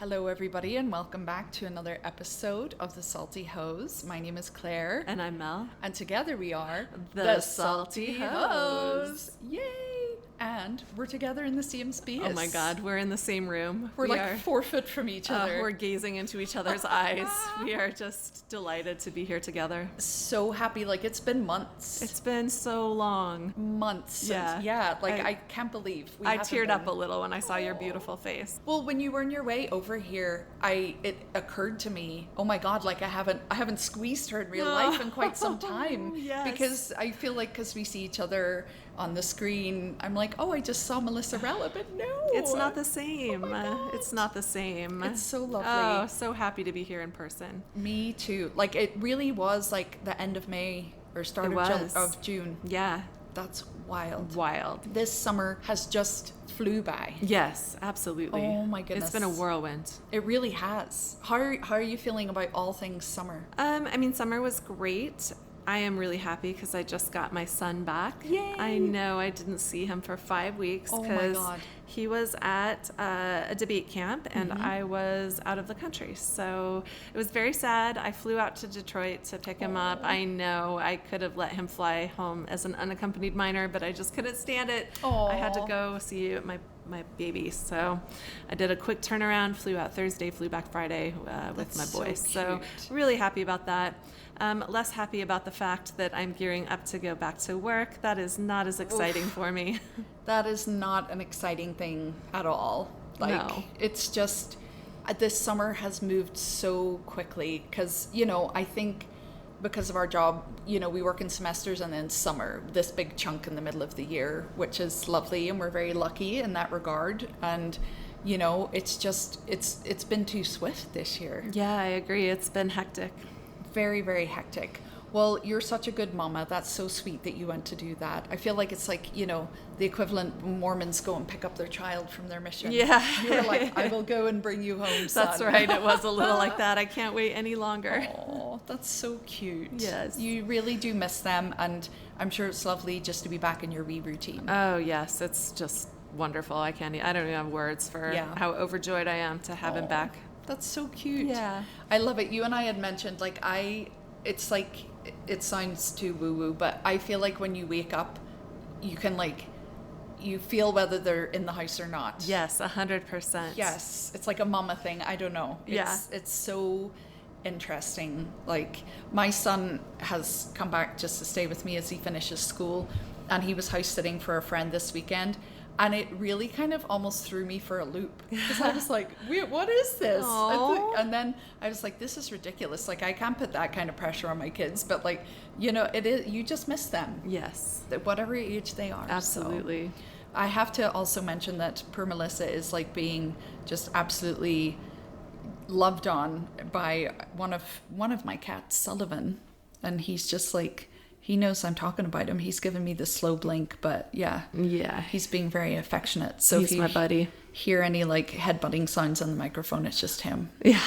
Hello, everybody, and welcome back to another episode of The Salty Hose. My name is Claire. And I'm Mel. And together we are The Salty Hose. Yay! And we're together in the same space. Oh my God, we're in the same room. We're like 4 foot from each other. We're gazing into each other's eyes. We are just delighted to be here together. So happy. Like, it's been months. It's been so long. Months. Yeah. I can't believe I teared up a little when I saw your beautiful face. Well, when you were on your way over here, it occurred to me, oh my God, like I haven't squeezed her in real life in quite some time. Yes. Because I feel like because we see each other on the screen, I'm like, oh, I just saw Melissa Rella, but no. It's not the same. Oh my God. It's not the same. It's so lovely. Oh, so happy to be here in person. Me too. Like, it really was like the end of May or start of June. Yeah. That's wild. Wild. This summer has just flew by. Yes, absolutely. Oh my goodness. It's been a whirlwind. It really has. How are you feeling about all things summer? Summer was great. I am really happy because I just got my son back. Yay! I know I didn't see him for 5 weeks because he was at a debate camp and I was out of the country. So it was very sad. I flew out to Detroit to pick him up. I know I could have let him fly home as an unaccompanied minor, but I just couldn't stand it. I had to go see my baby. So I did a quick turnaround, flew out Thursday, flew back Friday with my boy. So really happy about that. Less happy about the fact that I'm gearing up to go back to work. That is not as exciting for me. That is not an exciting thing at all. No. It's just, this summer has moved so quickly because, I think because of our job, we work in semesters and then summer, this big chunk in the middle of the year, which is lovely, and we're very lucky in that regard. And it's just, it's been too swift this year. Yeah, I agree. It's been hectic. Very, very hectic. Well, you're such a good mama. That's so sweet that you went to do that. I feel like it's like, the equivalent Mormons go and pick up their child from their mission. Yeah. You were like, I will go and bring you home, son. That's right. It was a little like that. I can't wait any longer. Oh, that's so cute. Yes. You really do miss them, and I'm sure it's lovely just to be back in your wee routine. Oh, yes. It's just wonderful. I don't even have words for how overjoyed I am to have him back. That's so cute. Yeah. I love it. You and I had mentioned, it's like, it sounds too woo-woo, but I feel like when you wake up, you can you feel whether they're in the house or not. Yes, 100%. Yes. It's like a mama thing. I don't know. It's so interesting. Like, my son has come back just to stay with me as he finishes school, and he was house sitting for a friend this weekend. And it really kind of almost threw me for a loop because I was like, wait, what is this? And then I was like, this is ridiculous. Like, I can't put that kind of pressure on my kids, but it is, you just miss them. Yes. Whatever age they are. Absolutely. So I have to also mention that poor Melissa is being just absolutely loved on by one of my cats, Sullivan. And he's just he knows I'm talking about him. He's given me the slow blink, but yeah, he's being very affectionate. So he's if you my buddy. Hear any headbutting sounds on the microphone, it's just him. Yeah,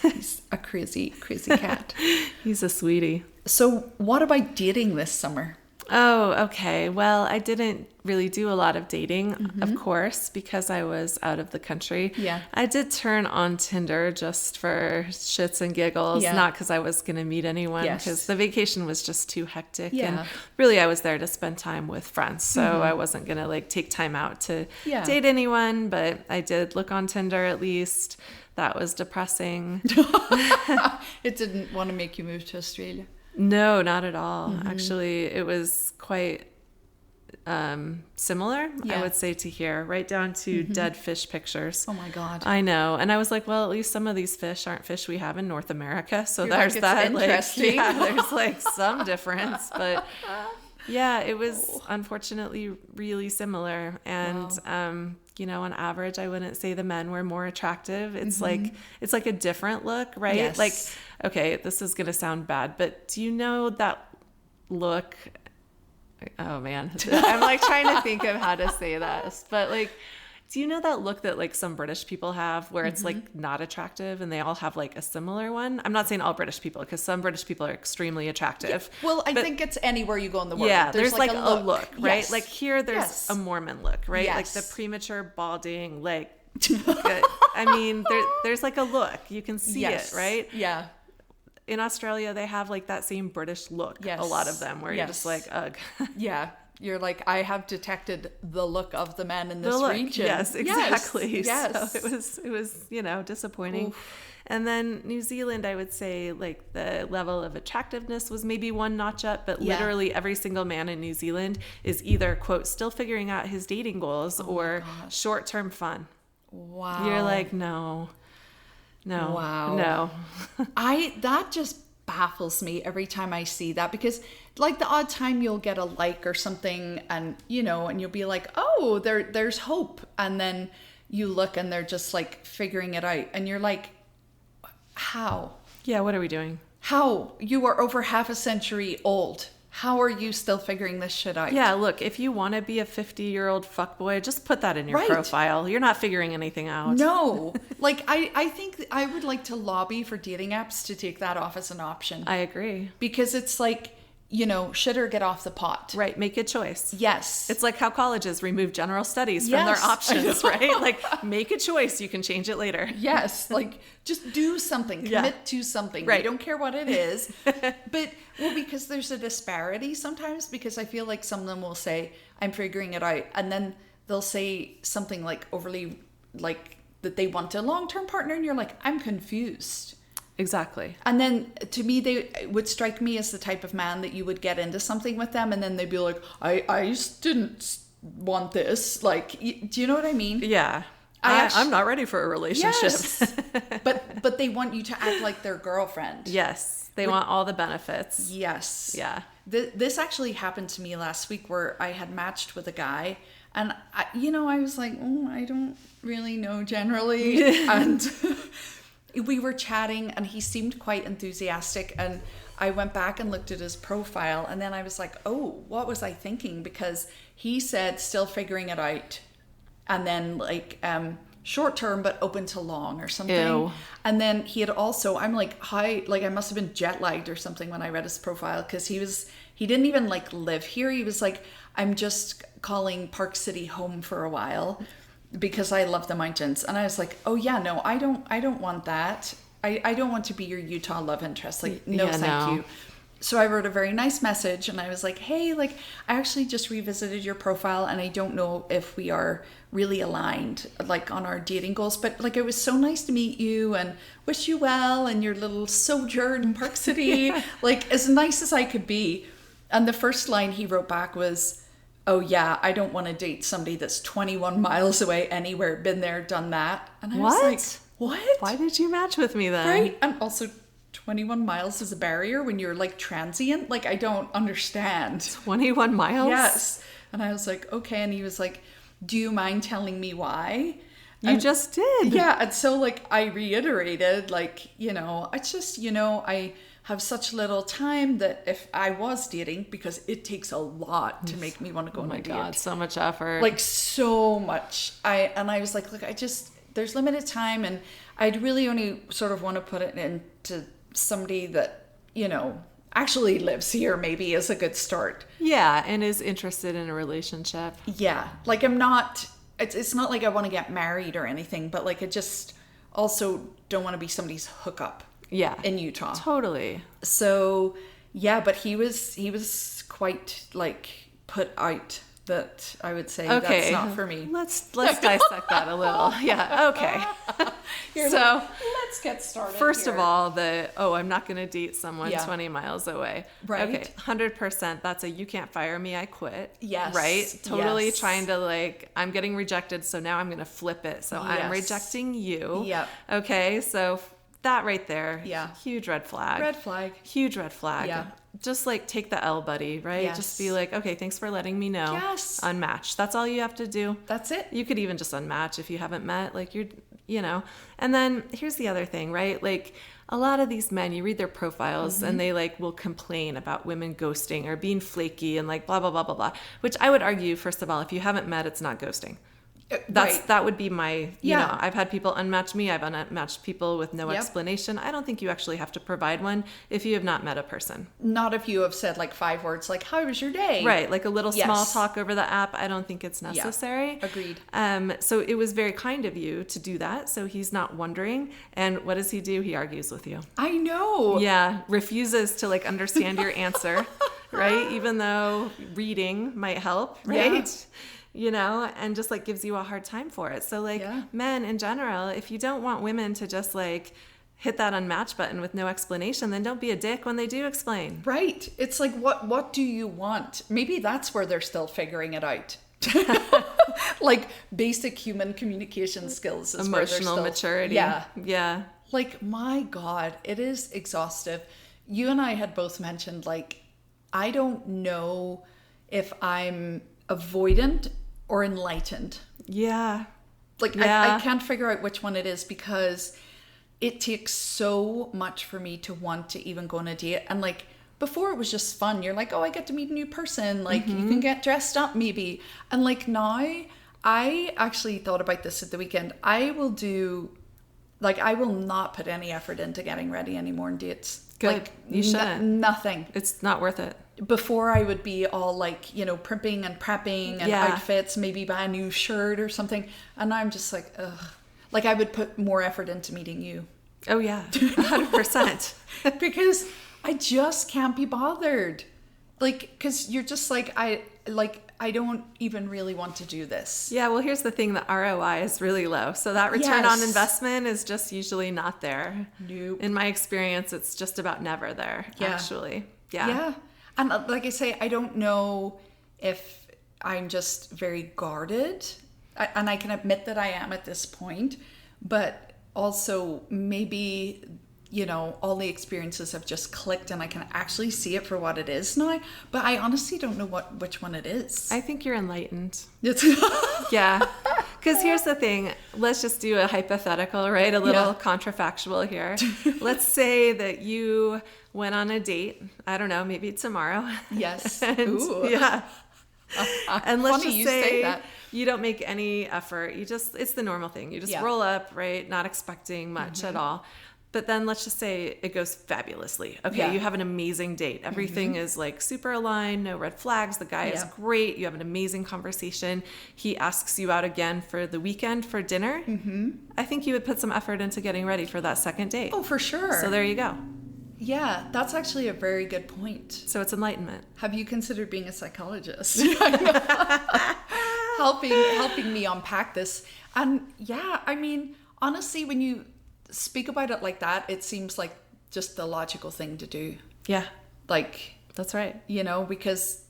he's a crazy cat. He's a sweetie. So what about dating this summer? Oh, okay. Well, I didn't really do a lot of dating, of course, because I was out of the country. Yeah. I did turn on Tinder just for shits and giggles, not because I was going to meet anyone, because the vacation was just too hectic. Yeah. And really, I was there to spend time with friends, so I wasn't going to take time out to date anyone, but I did look on Tinder at least. That was depressing. It didn't want to make you move to Australia? No, not at all. Actually, it was quite similar, I would say, to here, right down to dead fish pictures. Oh my God. I know. And I was like, well, at least some of these fish aren't fish we have in North America. So You're there's that. Interesting. There's some difference. But yeah, it was unfortunately really similar. And, on average, I wouldn't say the men were more attractive. It's it's like a different look, right? Yes. Okay, this is going to sound bad, but do you know that look? Oh man, I'm trying to think of how to say this, but do you know that look that some British people have where it's not attractive and they all have a similar one? I'm not saying all British people, because some British people are extremely attractive. Yeah. Well, I think it's anywhere you go in the world. Yeah, there's a look, right? Yes. Here there's a Mormon look, right? Yes. The premature balding, I mean, there's like a look. You can see it, right? Yeah. In Australia, they have like that same British look, a lot of them, where you're just like, ugh. Yeah. You're like, I have detected the look of the man in this region. Yes, exactly. Yes. So it was, disappointing. Oof. And then New Zealand, I would say, like, the level of attractiveness was maybe one notch up, but literally every single man in New Zealand is either, quote, still figuring out his dating goals or short-term fun. Wow. You're like, no. That just baffles me every time I see that, because like the odd time you'll get a like or something, and and you'll be like, oh, there's hope, and then you look and they're just like figuring it out, and you're like, how? Yeah, what are we doing? How? You are over half a century old. How are you still figuring this shit out? Yeah, look, if you want to be a 50-year-old fuckboy, just put that in your profile. You're not figuring anything out. No. Like, I think I would like to lobby for dating apps to take that off as an option. I agree. Because it's like, shit or get off the pot. Right, make a choice. Yes. It's like how colleges remove general studies from their options, right? Like, make a choice. You can change it later. Yes, like, just do something. Commit to something. Right. You don't care what it is. But, because there's a disparity sometimes, because I feel like some of them will say, I'm figuring it out. And then they'll say something like overly, like, that they want a long-term partner. And you're like, I'm confused. Exactly. And then to me, they would strike me as the type of man that you would get into something with them, and then they'd be like, I just didn't want this. Like, do you know what I mean? Yeah. I'm not ready for a relationship. Yes. but they want you to act like their girlfriend. Yes. They want all the benefits. Yes. Yeah. This actually happened to me last week, where I had matched with a guy, and I was like, I don't really know generally. And we were chatting and he seemed quite enthusiastic, and I went back and looked at his profile, and then I was like, oh, what was I thinking? Because he said still figuring it out, and then like short term but open to long or something. Ew. And then he had also, I'm like, hi, like I must have been jet lagged or something when I read his profile, because he didn't even like live here. He was like, I'm just calling Park City home for a while because I love the mountains. And I was like, oh yeah, no, I don't want that. I don't want to be your Utah love interest. Like, no, thank you. So I wrote a very nice message, and I was like, hey, like, I actually just revisited your profile, and I don't know if we are really aligned, like, on our dating goals, but like, it was so nice to meet you and wish you well and your little sojourn in Park City, like, as nice as I could be. And the first line he wrote back was, oh yeah, I don't want to date somebody that's 21 miles away anywhere, been there, done that. And I was like, what? Why did you match with me then? Right? And also 21 miles is a barrier when you're like transient. Like, I don't understand. 21 miles? Yes. And I was like, okay. And he was like, do you mind telling me why? You just did. Yeah. And so like I reiterated, like, it's just, I have such little time that if I was dating, because it takes a lot to make me want to go on a date. Oh my God, so much effort. Like, so much. I was like, look, there's limited time, and I'd really only sort of want to put it into somebody that, actually lives here, maybe, is a good start. Yeah, and is interested in a relationship. Yeah. Like, I'm not, it's not like I want to get married or anything, but like, I just also don't want to be somebody's hookup. Yeah. In Utah. Totally. So, yeah, but he was quite like put out that I would say that's not for me. Let's dissect that a little. Yeah. Okay. So let's get started. First of all, I'm not going to date someone 20 miles away. Right. Okay. 100%. That's a you can't fire me, I quit. Yes. Right. Totally trying to like, I'm getting rejected, so now I'm going to flip it. So I'm rejecting you. Yep. Okay. So that right there. Yeah. Huge red flag. Red flag. Huge red flag. Yeah. Just like take the L, buddy, right? Yes. Just be like, okay, thanks for letting me know. Yes. Unmatch. That's all you have to do. That's it. You could even just unmatch if you haven't met. Like And then here's the other thing, right? Like a lot of these men, you read their profiles and they like will complain about women ghosting or being flaky and like blah, blah, blah, blah, blah. Which I would argue, first of all, if you haven't met, it's not ghosting. That would be my, you know, I've had people unmatch me. I've unmatched people with no explanation. I don't think you actually have to provide one if you have not met a person. Not if you have said like 5 words, like, how was your day? Right. Like a little small talk over the app. I don't think it's necessary. Yeah. Agreed. So it was very kind of you to do that. So he's not wondering. And what does he do? He argues with you. I know. Yeah. Refuses to like understand your answer, right? Even though reading might help, right? Yeah. You know, and just like gives you a hard time for it. So like men in general, if you don't want women to just like hit that unmatch button with no explanation, then don't be a dick when they do explain. Right. It's like, what do you want? Maybe that's where they're still figuring it out. Like basic human communication skills. Is emotional maturity. Yeah. Yeah. Like, my God, it is exhaustive. You and I had both mentioned, like, I don't know if I'm avoidant or enlightened. Yeah. Like, I can't figure out which one it is, because it takes so much for me to want to even go on a date. And like, before it was just fun. You're like, oh, I get to meet a new person. Like, you can get dressed up maybe. And like now, I actually thought about this at the weekend. I will not put any effort into getting ready anymore on dates. Good. Like, you shouldn't. Nothing. It's not worth it. Before, I would be all like, you know, primping and prepping and outfits, maybe buy a new shirt or something. And now I'm just like, ugh. Like, I would put more effort into meeting you. Oh, yeah. 100%. Because I just can't be bothered. Like, because you're just like, I don't even really want to do this. Yeah, well, here's the thing. The ROI is really low. So that return on investment is just usually not there. Nope. In my experience, it's just about never there, actually. Yeah. Yeah. And like I say, I don't know if I'm just very guarded. And I can admit that I am at this point. But also maybe, you know, all the experiences have just clicked and I can actually see it for what it is now. But I honestly don't know which one it is. I think you're enlightened. Yeah. Because here's the thing. Let's just do a hypothetical, right? A little contrafactual here. Let's say that you went on a date. I don't know, maybe tomorrow. Yes. Ooh. Yeah. And let's Funny just say that. You don't make any effort. It's the normal thing. You just roll up, right? Not expecting much at all. But then let's just say it goes fabulously. Okay, you have an amazing date. Everything is like super aligned, no red flags. The guy is great. You have an amazing conversation. He asks you out again for the weekend for dinner. I think you would put some effort into getting ready for that second date. Oh, for sure. So there you go. Yeah, that's actually a very good point. So it's enlightenment. Have you considered being a psychologist? helping me unpack this. And yeah, I mean, honestly, when you speak about it like that, it seems like just the logical thing to do. Yeah. Like, that's right. You know, because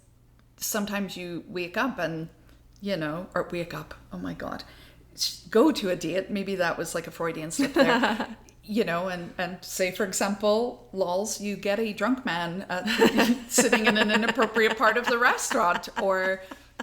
sometimes you wake up and, you know, or wake up, oh my God, go to a date. Maybe that was like a Freudian slip there. You know, and say, for example, lols, you get a drunk man sitting in an inappropriate part of the restaurant. Or,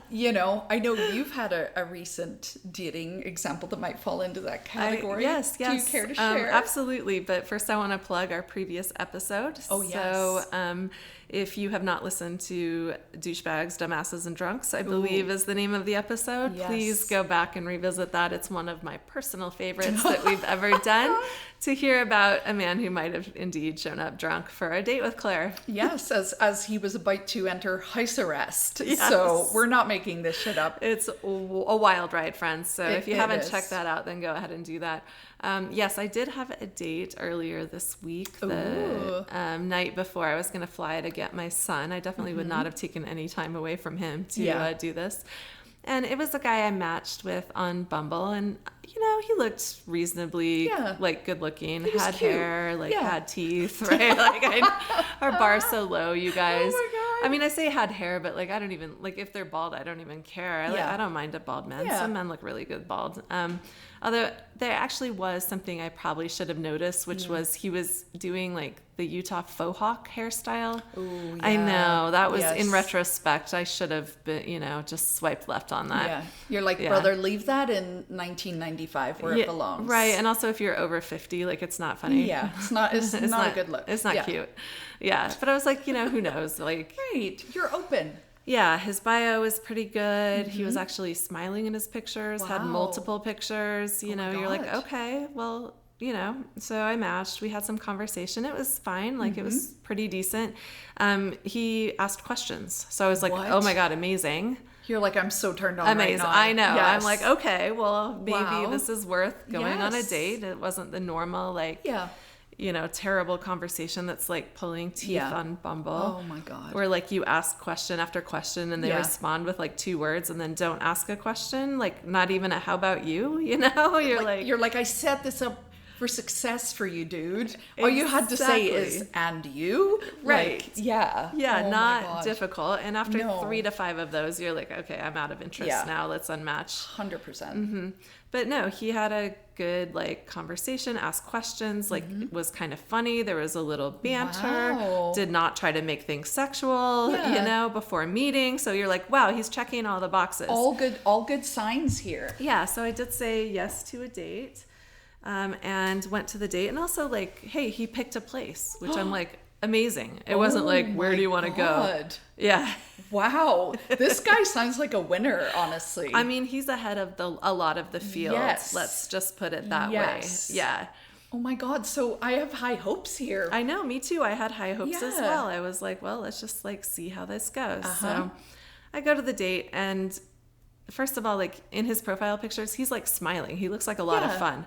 you know, I know you've had a recent dating example that might fall into that category. Yes. Do you care to share? Absolutely. But first I want to plug our previous episode. Oh, yes. So if you have not listened to Douchebags, Dumbasses, and Drunks, I believe is the name of the episode, please go back and revisit that. It's one of my personal favorites that we've ever done, to hear about a man who might have indeed shown up drunk for a date with Claire. Yes, as he was about to enter house arrest. Yes. So we're not making this shit up. It's a wild ride, friends. So if you haven't checked that out, then go ahead and do that. Yes, I did have a date earlier this week, the night before I was going to fly to get my son. I definitely would not have taken any time away from him to do this. And it was a guy I matched with on Bumble, and you know, he looked reasonably like good looking, had cute hair, like had teeth, right? Like our bar's so low, you guys. Oh my God. I mean, I say had hair, but like I don't even, like, if they're bald, I don't even care. I don't mind a bald man. Some men look really good bald. Although there actually was something I probably should have noticed, which was he was doing like the Utah faux hawk hairstyle. Ooh, I know, that was in retrospect, I should have been, you know, just swiped left on that. Yeah. You're like, brother, leave that in 1995 where it belongs. Right. And also if you're over 50, like, it's not funny. Yeah. It's not a good look. It's not cute. Yeah. But I was like, you know, who knows? Like, right. You're open. Yeah, his bio is pretty good. He was actually smiling in his pictures, had multiple pictures. You know, you're like, okay, well, you know, so I matched. We had some conversation. It was fine. Like, it was pretty decent. He asked questions. So I was like, oh my God, amazing. You're like, I'm so turned on amazing. right now. I know. Yes. I'm like, okay, well, maybe this is worth going on a date. It wasn't the normal, like, you know, terrible conversation that's like pulling teeth on Bumble. Oh my God. Where like you ask question after question and they respond with like 2 words and then don't ask a question. Like, not even a how about you, you know? You're like, I set this up for success for you, dude. All you had to say is, and you? Right. Like, yeah. Yeah, not difficult. And after 3 to 5 of those, you're like, okay, I'm out of interest now. Let's unmatch. 100%. But no, he had a good like conversation, asked questions, like was kind of funny. There was a little banter, did not try to make things sexual, you know, before meeting. So you're like, wow, he's checking all the boxes. All good signs here. Yeah. So I did say yes to a date. And went to the date, and also like, hey, he picked a place, which I'm like, amazing. It wasn't like, where do you want to go? Yeah. Wow. This guy sounds like a winner, honestly. I mean, he's ahead of a lot of the field. Yes. Let's just put it that way. Yeah. Oh my God. So I have high hopes here. I know. Me too. I had high hopes as well. I was like, well, let's just like see how this goes. So I go to the date, and first of all, like in his profile pictures, he's like smiling. He looks like a lot of fun.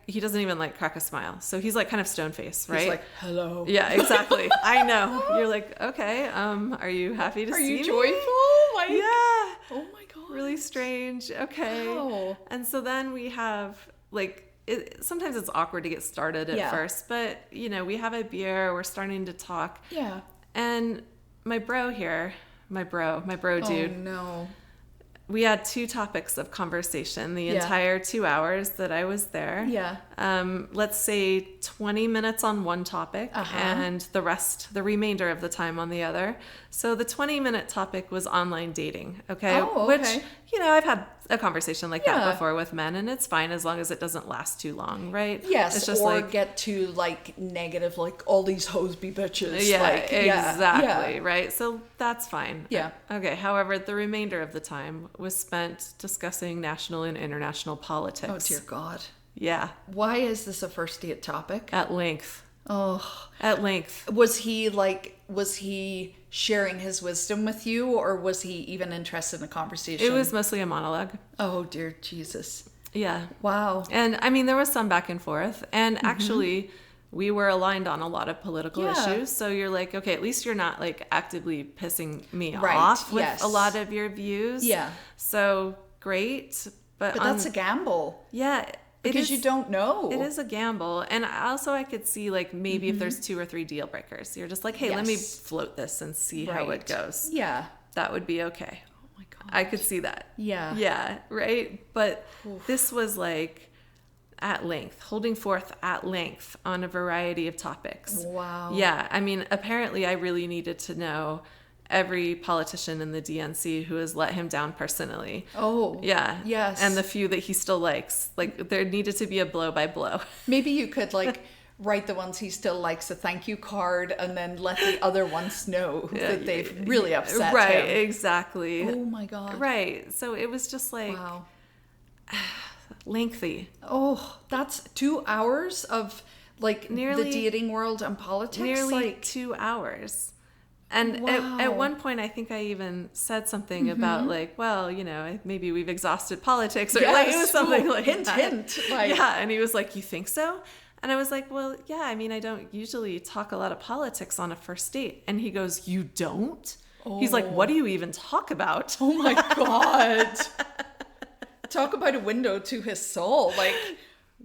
He doesn't even like crack a smile. So he's like kind of stone faced, right? He's like, hello. Yeah, exactly. I know. You're like, okay, are you happy to see me? Are you joyful? Like, yeah. Oh my God. Really strange. Okay. Wow. And so then we have like, sometimes it's awkward to get started at first, but you know, we have a beer, we're starting to talk. Yeah. And my bro here, my bro dude. Oh no. We had 2 topics of conversation the entire 2 hours that I was there. Yeah. Let's say 20 minutes on one topic and the remainder of the time on the other. So the 20-minute topic was online dating. Okay. Oh, okay. Which, you know, I've had a conversation like that before with men, and it's fine as long as it doesn't last too long, right? Yes. It's just or like, get to like negative, like all these hoes be bitches. Yeah, like, exactly. Yeah. Right. So that's fine. Yeah. Okay. However, the remainder of the time was spent discussing national and international politics. Oh dear God. Yeah. Why is this a first date topic? At length. Oh. At length. Was he sharing his wisdom with you, or was he even interested in a conversation? It was mostly a monologue. Oh dear Jesus. Yeah. Wow. And I mean, there was some back and forth, and actually we were aligned on a lot of political issues. So you're like, okay, at least you're not like actively pissing me off with a lot of your views. Yeah. So great. But that's a gamble. Yeah. Because you don't know. It is a gamble. And also I could see like maybe if there's 2 or 3 deal breakers, you're just like, hey, let me float this and see how it goes. Yeah. That would be okay. Oh my God. I could see that. Yeah. Yeah. Right. But this was like at length, holding forth at length on a variety of topics. Wow. Yeah. I mean, apparently I really needed to know every politician in the DNC who has let him down personally. Oh. Yeah. Yes. And the few that he still likes. Like, there needed to be a blow by blow. Maybe you could, like, write the ones he still likes a thank you card and then let the other ones know that they've really upset him. Right, exactly. Oh, my God. Right. So it was just like... Wow. Lengthy. Oh, that's 2 hours of, like, nearly, the dating world and politics? Nearly like 2 hours. And at one point, I think I even said something about like, well, you know, maybe we've exhausted politics, or like it was something like hint, that. hint. Like, yeah, and he was like, "You think so?" And I was like, "Well, yeah. I mean, I don't usually talk a lot of politics on a first date." And he goes, "You don't?" Oh. He's like, "What do you even talk about?" Oh my God! Talk about a window to his soul, like.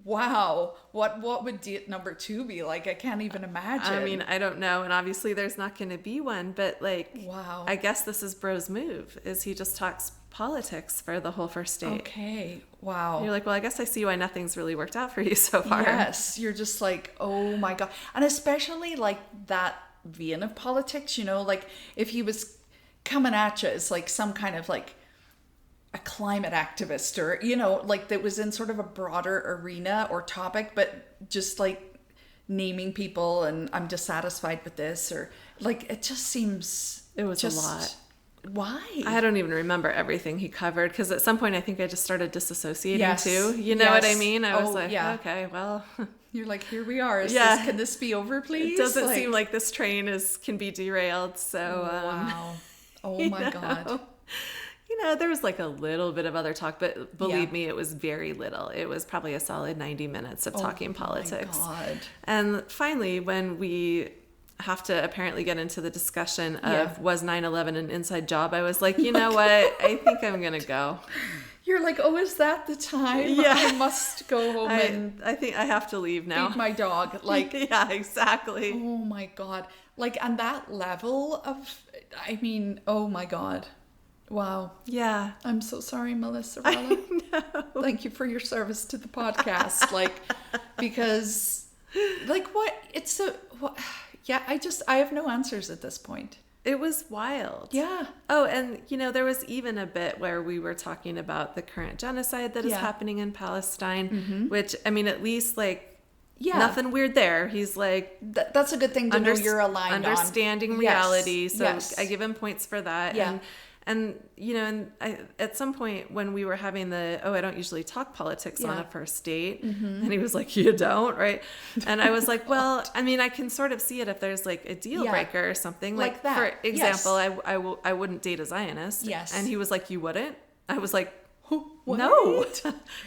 Wow. What would date number 2 be like? I can't even imagine. I mean, I don't know. And obviously there's not going to be one, but like, wow. I guess this is bro's move, is he just talks politics for the whole first date. Okay. Wow. And you're like, well, I guess I see why nothing's really worked out for you so far. Yes. You're just like, oh my God. And especially like that vein of politics, you know, like if he was coming at you as like some kind of like a climate activist, or, you know, like that was in sort of a broader arena or topic, but just like naming people and I'm dissatisfied with this, or like, it just seems... It was just a lot. Why? I don't even remember everything he covered, because at some point I think I just started disassociating too. You know what I mean? I was like, okay, well. You're like, here we are. Can this be over, please? It doesn't seem like this train can be derailed. So, wow. Oh my God. There was like a little bit of other talk, but believe me, it was very little. It was probably a solid 90 minutes of talking politics. Oh my God. And finally, when we have to apparently get into the discussion of was 9/11 an inside job, I was like, you know what? I think I'm going to go. You're like, oh, is that the time? Yeah. I must go home and I think I have to leave now. feed my dog. Like, yeah, exactly. Oh my God. Like, and that level of, I mean, oh my God. Wow. Yeah. I'm so sorry, Melissa. I know. Thank you for your service to the podcast. Like, because, like, what? It's so, what? Yeah, I have no answers at this point. It was wild. Yeah. Oh, and, there was even a bit where we were talking about the current genocide that is happening in Palestine, which, I mean, at least, like, nothing weird there. He's like... That's a good thing to know you're aligned understanding reality. Yes. So I give him points for that. Yeah. And at some point when we were having I don't usually talk politics on a first date. And he was like, you don't, right? And I was like, well, I mean, I can sort of see it if there's like a deal breaker or something. Like that. For example, I wouldn't date a Zionist. Yes. And he was like, you wouldn't? I was like, what? No,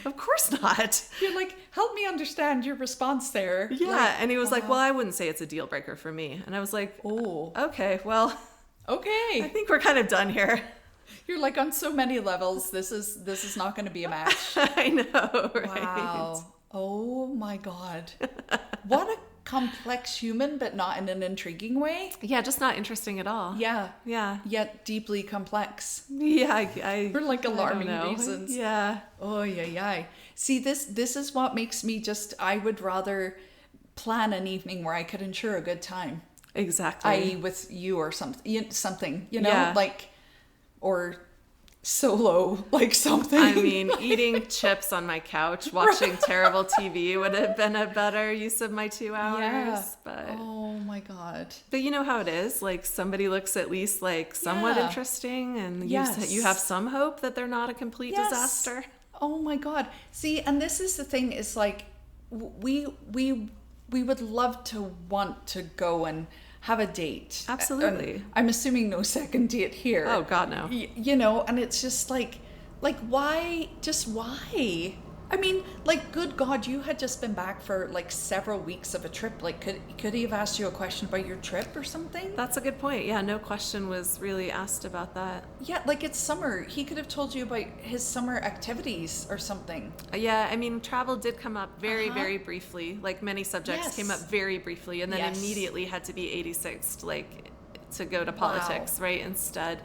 of course not. You're like, help me understand your response there. Yeah. Like, and he was like, well, I wouldn't say it's a deal breaker for me. And I was like, oh, okay, well... Okay. I think we're kind of done here. You're like, on so many levels, this is not going to be a match. I know, right? Wow. Oh my God. What a complex human, but not in an intriguing way. Yeah, just not interesting at all. Yeah. Yeah. Yet deeply complex. Yeah, for like alarming reasons. Yeah. Oh, yeah. See, this is what makes me I would rather plan an evening where I could ensure a good time. Exactly. I.e. with you or something, like, or solo, like something. I mean, eating chips on my couch, watching terrible TV would have been a better use of my 2 hours. Yeah. But oh my God. But you know how it is? Like, somebody looks at least like somewhat interesting, and you have some hope that they're not a complete disaster. Oh my God. See, and this is the thing, is like, we would love to want to go and have a date. Absolutely. I'm assuming no second date here. Oh God, no. And it's just like why? Just why? I mean, like, good God, you had just been back for like several weeks of a trip. Like, could he have asked you a question about your trip or something? That's a good point. Yeah, no question was really asked about that. Yeah, like, it's summer. He could have told you about his summer activities or something. Yeah, I mean, travel did come up very, very briefly. Like, many subjects came up very briefly, and then immediately had to be 86th, like, to go to politics, right, instead.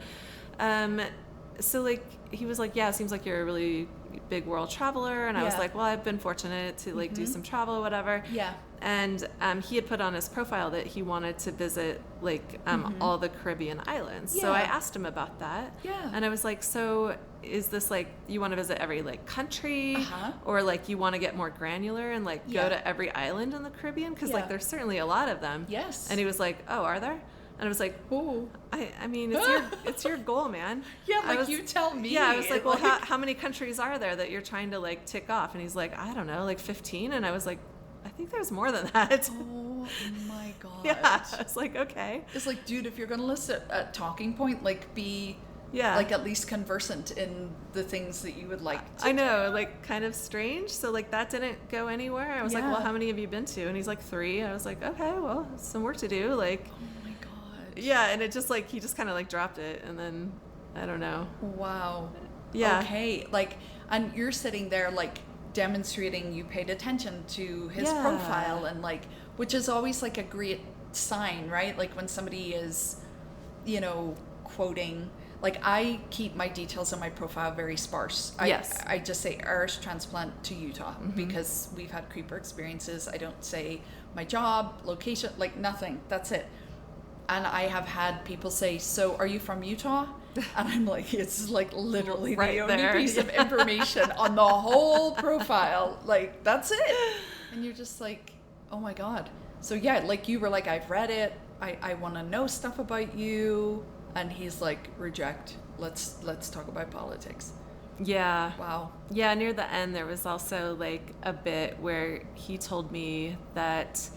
So, like, he was like, yeah, it seems like you're a really big world traveler. And I was like, well, I've been fortunate to, like, do some travel, whatever. Yeah. And he had put on his profile that he wanted to visit, like, all the Caribbean islands. So I asked him about that. Yeah. And I was like, so is this, like, you want to visit every, like, country? Or, like, you want to get more granular and, like, go to every island in the Caribbean? Because, like, there's certainly a lot of them. Yes. And he was like, oh, are there? And I was like, oh, I mean, it's your goal, man. Yeah, like, you tell me. Yeah, I was like, well, how many countries are there that you're trying to, like, tick off? And he's like, I don't know, like 15. And I was like, I think there's more than that. Oh my God. Yeah, I was like, okay. It's like, dude, if you're going to list a talking point, like, be like at least conversant in the things that you would like to. I know, like, kind of strange. So, like, that didn't go anywhere. I was like, well, how many have you been to? And he's like, 3. I was like, okay, well, some work to do. Like, yeah, and it just, like, he just kind of, like, dropped it, and then, I don't know. Wow. Yeah. Okay, like, and you're sitting there, like, demonstrating you paid attention to his profile, and, like, which is always, like, a great sign, right? Like, when somebody is, quoting, like, I keep my details on my profile very sparse. I just say Irish transplant to Utah, because we've had creeper experiences. I don't say my job, location, like, nothing. That's it. And I have had people say, so are you from Utah? And I'm like, it's like literally right the only there. piece of information on the whole profile. Like, that's it. And you're just like, oh my God. So yeah, like, you were like, I've read it. I want to know stuff about you. And he's like, reject. Let's talk about politics. Yeah. Wow. Yeah, near the end there was also like a bit where he told me that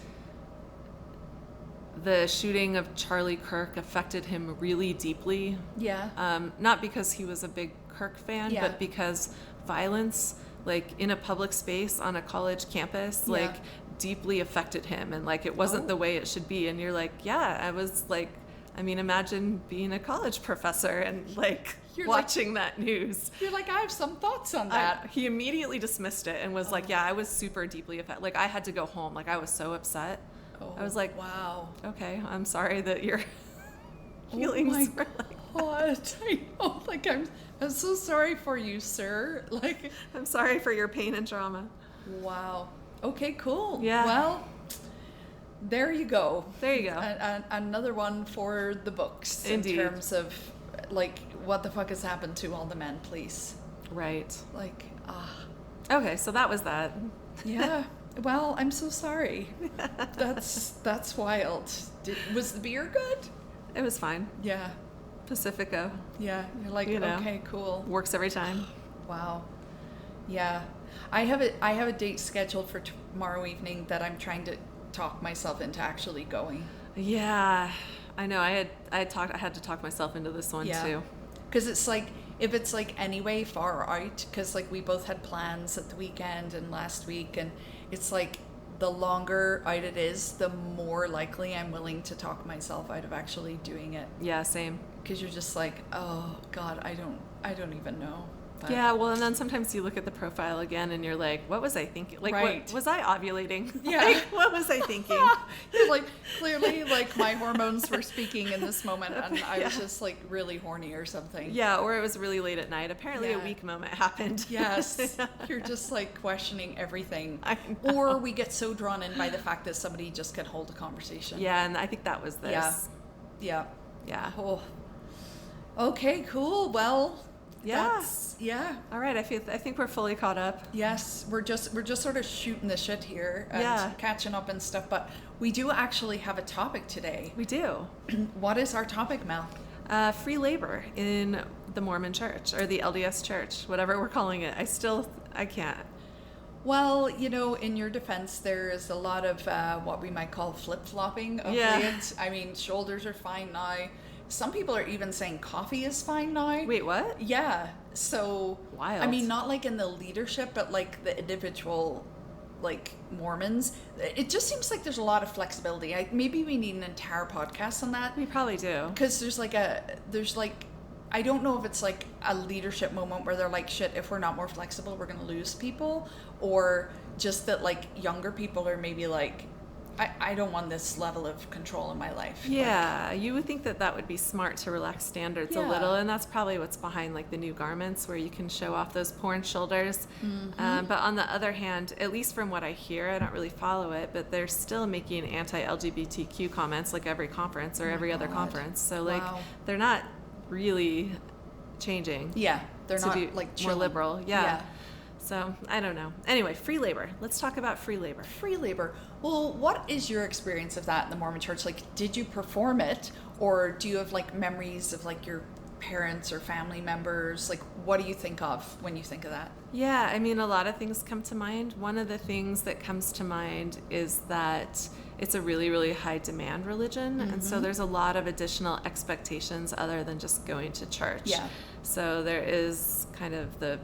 the shooting of Charlie Kirk affected him really deeply. Yeah. Not because he was a big Kirk fan, Yeah. but because violence, like in a public space on a college campus, like deeply affected him, and like it wasn't the way it should be. And you're like, yeah, I was like, I mean, imagine being a college professor and like watching that news. You're like, I have some thoughts on that. He immediately dismissed it and was like, yeah, I was super deeply affected. Like I had to go home. Like I was so upset. I was like, wow. Okay, I'm sorry that your feelings were like what? I know. Like I'm so sorry for you, sir. Like I'm sorry for your pain and trauma. Wow. Okay, cool. Yeah. Well, there you go. There you go. Another one for the books. Indeed. In terms of like what the fuck has happened to all the men, please. Right. Like, Okay, so that was that. Yeah. Well, I'm so sorry. That's wild. Was the beer good? It was fine. Yeah. Pacifico. Yeah. You're like, okay, cool. Works every time. Wow. Yeah. I have a date scheduled for tomorrow evening that I'm trying to talk myself into actually going. Yeah. I know. I had to talk myself into this one too. Because it's like, if it's like anyway far out, because like we both had plans at the weekend and last week, and it's like the longer out it is, the more likely I'm willing to talk myself out of actually doing it. Yeah, same. Because you're just like, oh God, I don't even know. But yeah, well, and then sometimes you look at the profile again and you're like, what was I thinking? Like, what, was I ovulating? Yeah. Like, what was I thinking? You're like, clearly, like, my hormones were speaking in this moment, and I was just, like, really horny or something. Yeah, or it was really late at night. Apparently a weak moment happened. Yes. You're just, like, questioning everything. Or we get so drawn in by the fact that somebody just can hold a conversation. Yeah, and I think that was this. Yeah. Oh. Okay, cool. Well... Yeah. All right. I think we're fully caught up. Yes, we're just sort of shooting the shit here and catching up and stuff. But we do actually have a topic today. We do. What is our topic, Mel? Free labor in the Mormon Church or the LDS Church, whatever we're calling it. I can't. Well, you know, in your defense, there is a lot of what we might call flip-flopping of late. I mean, shoulders are fine now. Some people are even saying coffee is fine now. Wait, what? Yeah. So, wild. I mean, not like in the leadership, but like the individual, like Mormons. It just seems like there's a lot of flexibility. Maybe we need an entire podcast on that. We probably do. Because there's I don't know if it's like a leadership moment where they're like, shit, if we're not more flexible, we're going to lose people. Or just that like younger people are maybe like, I don't want this level of control in my life. Yeah, you would think that would be smart to relax standards a little, and that's probably what's behind like the new garments where you can show off those porn shoulders. Mm-hmm. But on the other hand, at least from what I hear, I don't really follow it, but they're still making anti-LGBTQ comments like every conference or every other conference. So like they're not really changing. Yeah, they're not be like more liberal. Yeah. So, I don't know. Anyway, free labor. Let's talk about free labor. Free labor. Well, what is your experience of that in the Mormon Church? Like, did you perform it? Or do you have, like, memories of, like, your parents or family members? Like, what do you think of when you think of that? Yeah, I mean, a lot of things come to mind. One of the things that comes to mind is that it's a really, really high demand religion. Mm-hmm. And so there's a lot of additional expectations other than just going to church. Yeah. So there is kind of the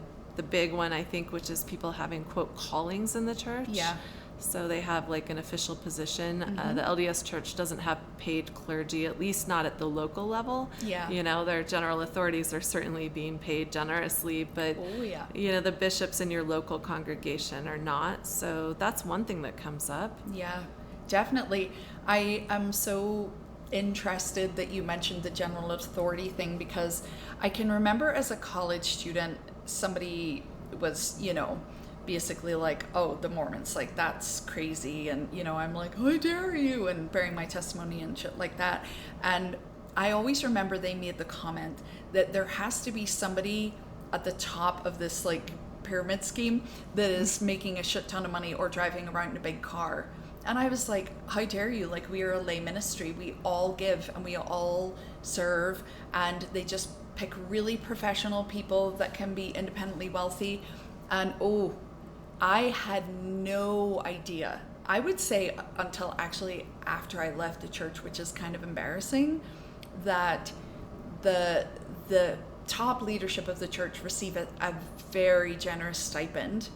big one, I think, which is people having, quote, callings in the church. Yeah. So they have like an official position. Mm-hmm. The LDS Church doesn't have paid clergy, at least not at the local level. Yeah. You know, their general authorities are certainly being paid generously, but, you know, the bishops in your local congregation are not. So that's one thing that comes up. Yeah, definitely. I am so interested that you mentioned the general authority thing, because I can remember as a college student, somebody was, you know, basically like, oh, the Mormons, like, that's crazy. And, you know, I'm like, how dare you? And bearing my testimony and shit like that. And I always remember they made the comment that there has to be somebody at the top of this, like, pyramid scheme that is making a shit ton of money or driving around in a big car And I was like, how dare you? Like, we are a lay ministry. We all give and we all serve. And they just pick really professional people that can be independently wealthy. And I had no idea. I would say until actually after I left the church, which is kind of embarrassing, that the top leadership of the church receive a very generous stipend,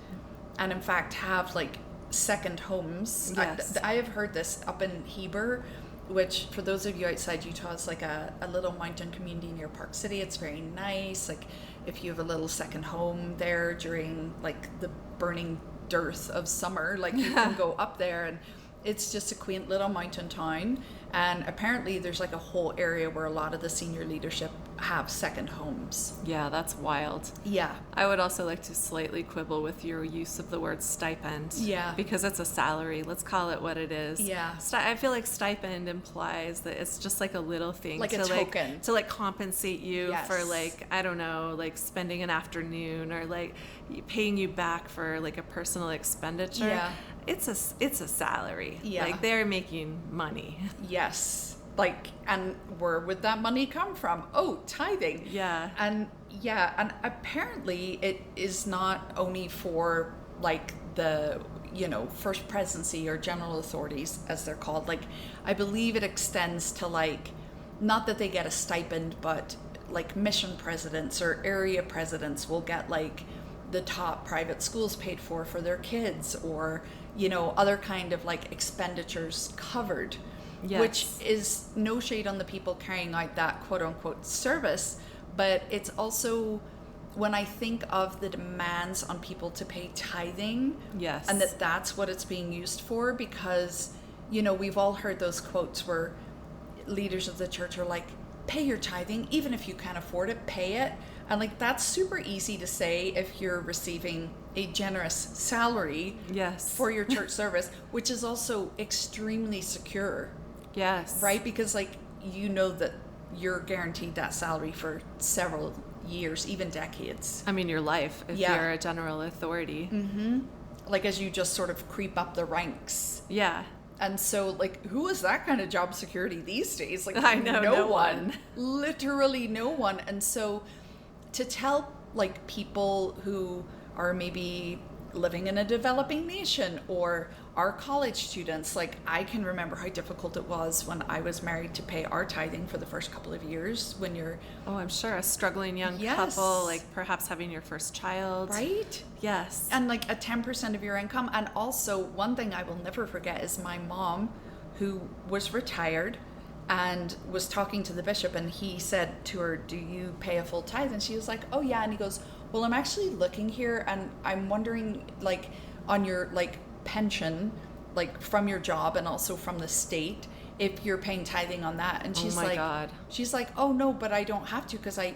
and in fact have like second homes. Yes. I have heard this up in Heber, which for those of you outside Utah is like a little mountain community near Park City. It's very nice. Like if you have a little second home there during like the burning dearth of summer, like you can go up there, and it's just a quaint little mountain town. And apparently there's like a whole area where a lot of the senior leadership have second homes. Yeah, that's wild. Yeah. I would also like to slightly quibble with your use of the word stipend. Yeah. Because it's a salary. Let's call it what it is. Yeah. I feel like stipend implies that it's just like a little thing. Like a token. To like compensate you Yes. for like, I don't know, like spending an afternoon or like paying you back for like a personal expenditure. Yeah. It's a salary. Yeah. Like they're making money. Yes. Like, and where would that money come from? Oh, tithing. Yeah. And apparently it is not only for like the, first presidency or general authorities, as they're called. Like, I believe it extends to like, not that they get a stipend, but like mission presidents or area presidents will get like the top private schools paid for their kids, or other kind of like expenditures covered. Yes. Which is no shade on the people carrying out that quote unquote service, but it's also, when I think of the demands on people to pay tithing, yes, and that's what it's being used for, because we've all heard those quotes where leaders of the church are like, pay your tithing, even if you can't afford it, pay it. And like, that's super easy to say if you're receiving a generous salary, yes, for your church service, which is also extremely secure. Yes. Right? Because like, that you're guaranteed that salary for several years, even decades. I mean, your life, if you're a general authority. Mm-hmm. Like, as you just sort of creep up the ranks. Yeah. And so, like, who is that kind of job security these days? Like, I know, no one. Literally no one. And so to tell, like, people who are maybe living in a developing nation or our college students, like, I can remember how difficult it was when I was married to pay our tithing for the first couple of years when you're... Oh, I'm sure. A struggling young couple, like perhaps having your first child. Right? Yes. And like a 10% of your income. And also, one thing I will never forget is my mom, who was retired and was talking to the bishop, and he said to her, do you pay a full tithe? And she was like, oh yeah. And he goes, well, I'm actually looking here and I'm wondering, like, on your like pension, like from your job and also from the state, if you're paying tithing on that. And she's God. She's like, oh no, but I don't have to, because I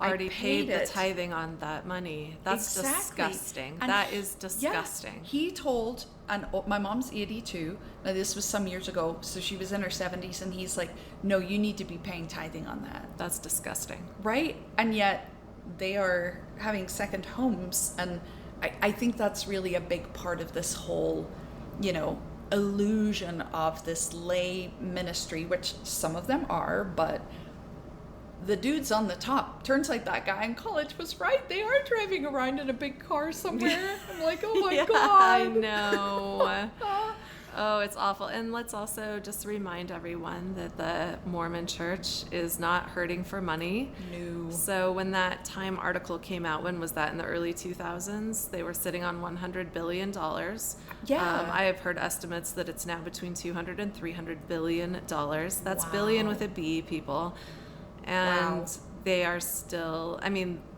already paid the it. Tithing on that money. That's disgusting. And that is disgusting. Yeah, he told, and my mom's 82. Now this was some years ago, so she was in her 70s, and he's like, no, you need to be paying tithing on that. That's disgusting. Right? And yet they are having second homes, and I think that's really a big part of this whole, illusion of this lay ministry, which some of them are, but the dudes on the top, turns like that guy in college was right. They are driving around in a big car somewhere. I'm like, oh my God. I know. Oh, it's awful. And let's also just remind everyone that the Mormon Church is not hurting for money. No. So when that Time article came out, when was that? In the early 2000s? They were sitting on $100 billion. Yeah. I have heard estimates that it's now between $200 and $300 billion. That's Wow. billion with a B, people. And they are still,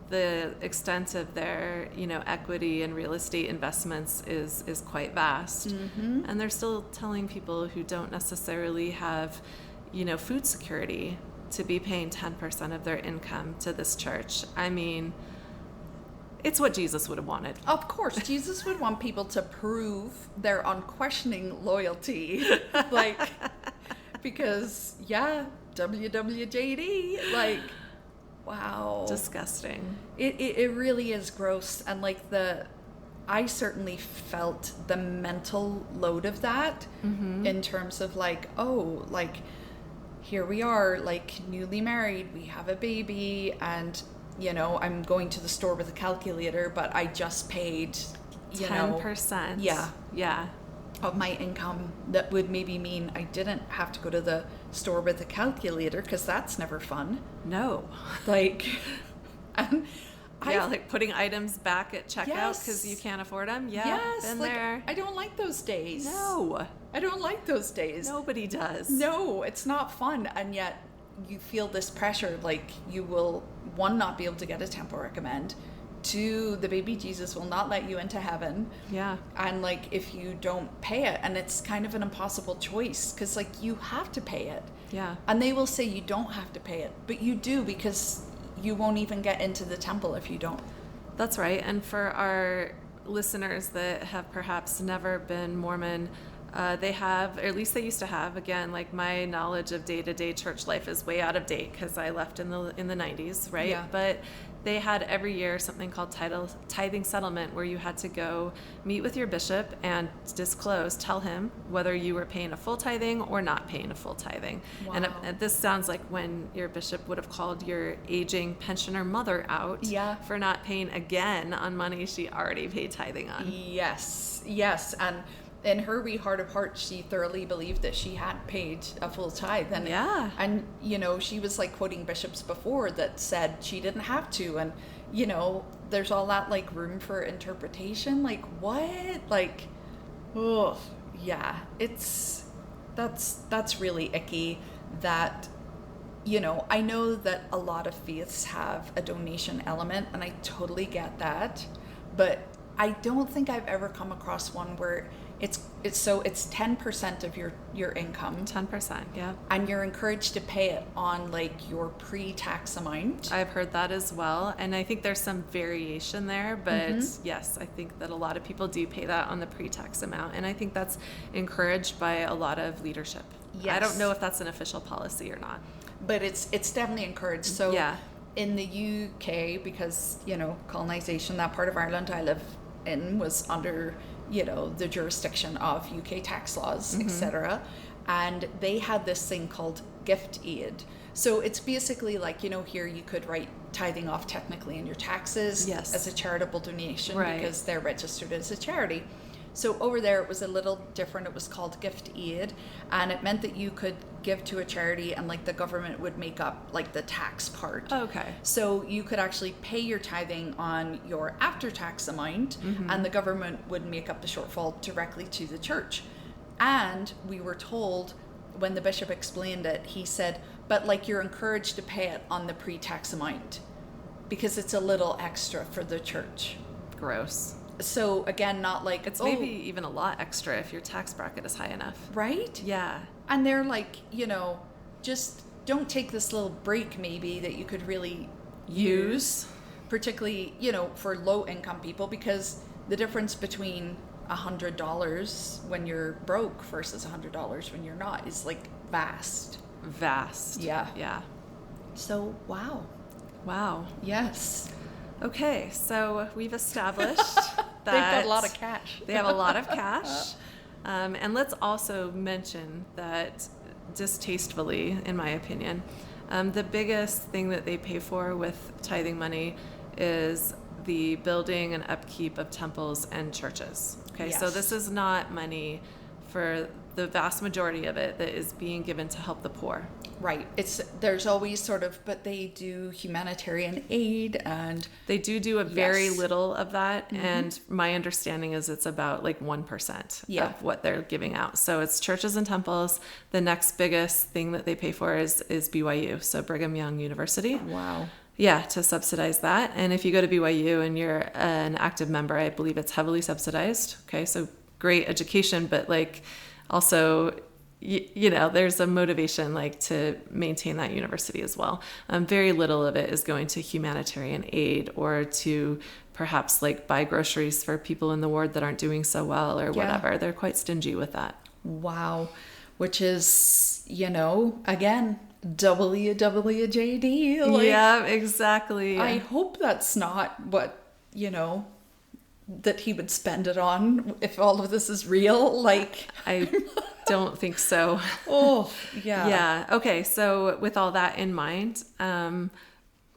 the extent of their, equity and real estate investments is quite vast. Mm-hmm. And they're still telling people who don't necessarily have, food security to be paying 10% of their income to this church. It's what Jesus would have wanted. Of course, Jesus would want people to prove their unquestioning loyalty. Like, because, WWJD, like, wow. Disgusting. It really is gross. And like I certainly felt the mental load of that in terms of like, oh, like, here we are, like, newly married, we have a baby, and, you know, I'm going to the store with a calculator, but I just paid, 10%. Yeah. Of my income. That would maybe mean I didn't have to go to the store with a calculator, because that's never fun. No. Like, and like putting items back at checkout because you can't afford them. Yeah, been like, there. I don't like those days. No. I don't like those days. Nobody does. No, it's not fun. And yet you feel this pressure, like you will, one, not be able to get a temple recommend. Two, the baby Jesus will not let you into heaven. Yeah. And like, if you don't pay it, and it's kind of an impossible choice, because like you have to pay it. Yeah. And they will say you don't have to pay it, but you do, because you won't even get into the temple if you don't. That's right. And for our listeners that have perhaps never been Mormon, they have, or at least they used to have, again, like my knowledge of day-to-day church life is way out of date because I left in the 90s, right? Yeah. But they had every year something called tithing settlement, where you had to go meet with your bishop and tell him whether you were paying a full tithing or not paying a full tithing. Wow. And this sounds like when your bishop would have called your aging pensioner mother out for not paying again on money she already paid tithing on. Yes. And in her wee heart of hearts, she thoroughly believed that she had paid a full tithe. And, and, you know, she was like quoting bishops before that said she didn't have to. And, you know, there's all that like room for interpretation. Like, what? Like, oh, yeah, that's really icky. That, you know, I know that a lot of faiths have a donation element, and I totally get that. But I don't think I've ever come across one where it's 10% of your income. 10%, yeah. And you're encouraged to pay it on like your pre-tax amount. I've heard that as well. And I think there's some variation there, but yes, I think that a lot of people do pay that on the pre-tax amount. And I think that's encouraged by a lot of leadership. Yes. I don't know if that's an official policy or not. But it's definitely encouraged. So in the UK, because, you know, colonization, that part of Ireland I live in was under, you know, the jurisdiction of UK tax laws, etc. And they had this thing called gift aid. So it's basically like, you know, here you could write tithing off technically in your taxes as a charitable donation because they're registered as a charity. So over there it was a little different. It was called gift aid, and it meant that you could give to a charity and like the government would make up like the tax part. Okay. So you could actually pay your tithing on your after tax amount and the government would make up the shortfall directly to the church. And we were told when the bishop explained it, he said, but like you're encouraged to pay it on the pre-tax amount because it's a little extra for the church. Gross. So again, not like it's maybe even a lot extra if your tax bracket is high enough. Right? Yeah. And they're like, you know, just don't take this little break maybe that you could really use, particularly, you know, for low income people, because the difference between $100 when you're broke versus $100 when you're not is like vast. Yeah. Yeah. So, wow. Yes. Okay, so we've established that they've got a lot of cash. They have a lot of cash. And let's also mention that, distastefully, in my opinion, the biggest thing that they pay for with tithing money is the building and upkeep of temples and churches. Okay, so this is not money for the vast majority of it that is being given to help the poor. Right. There's always sort of, but they do humanitarian aid and they do a very little of that. And my understanding is it's about like 1% of what they're giving out. So it's churches and temples. The next biggest thing that they pay for is BYU. So Brigham Young University. Wow. Yeah, to subsidize that. And if you go to BYU and you're an active member, I believe it's heavily subsidized. Okay. So great education, but like also, you know, there's a motivation like to maintain that university as well. Very little of it is going to humanitarian aid or to perhaps like buy groceries for people in the ward that aren't doing so well or whatever. They're quite stingy with that. Wow. Which is, you know, again, WWJD. Yeah, exactly. I hope that's not what, you know, that he would spend it on if all of this is real? Like, I don't think so. Oh, yeah. Yeah. Okay. So with all that in mind,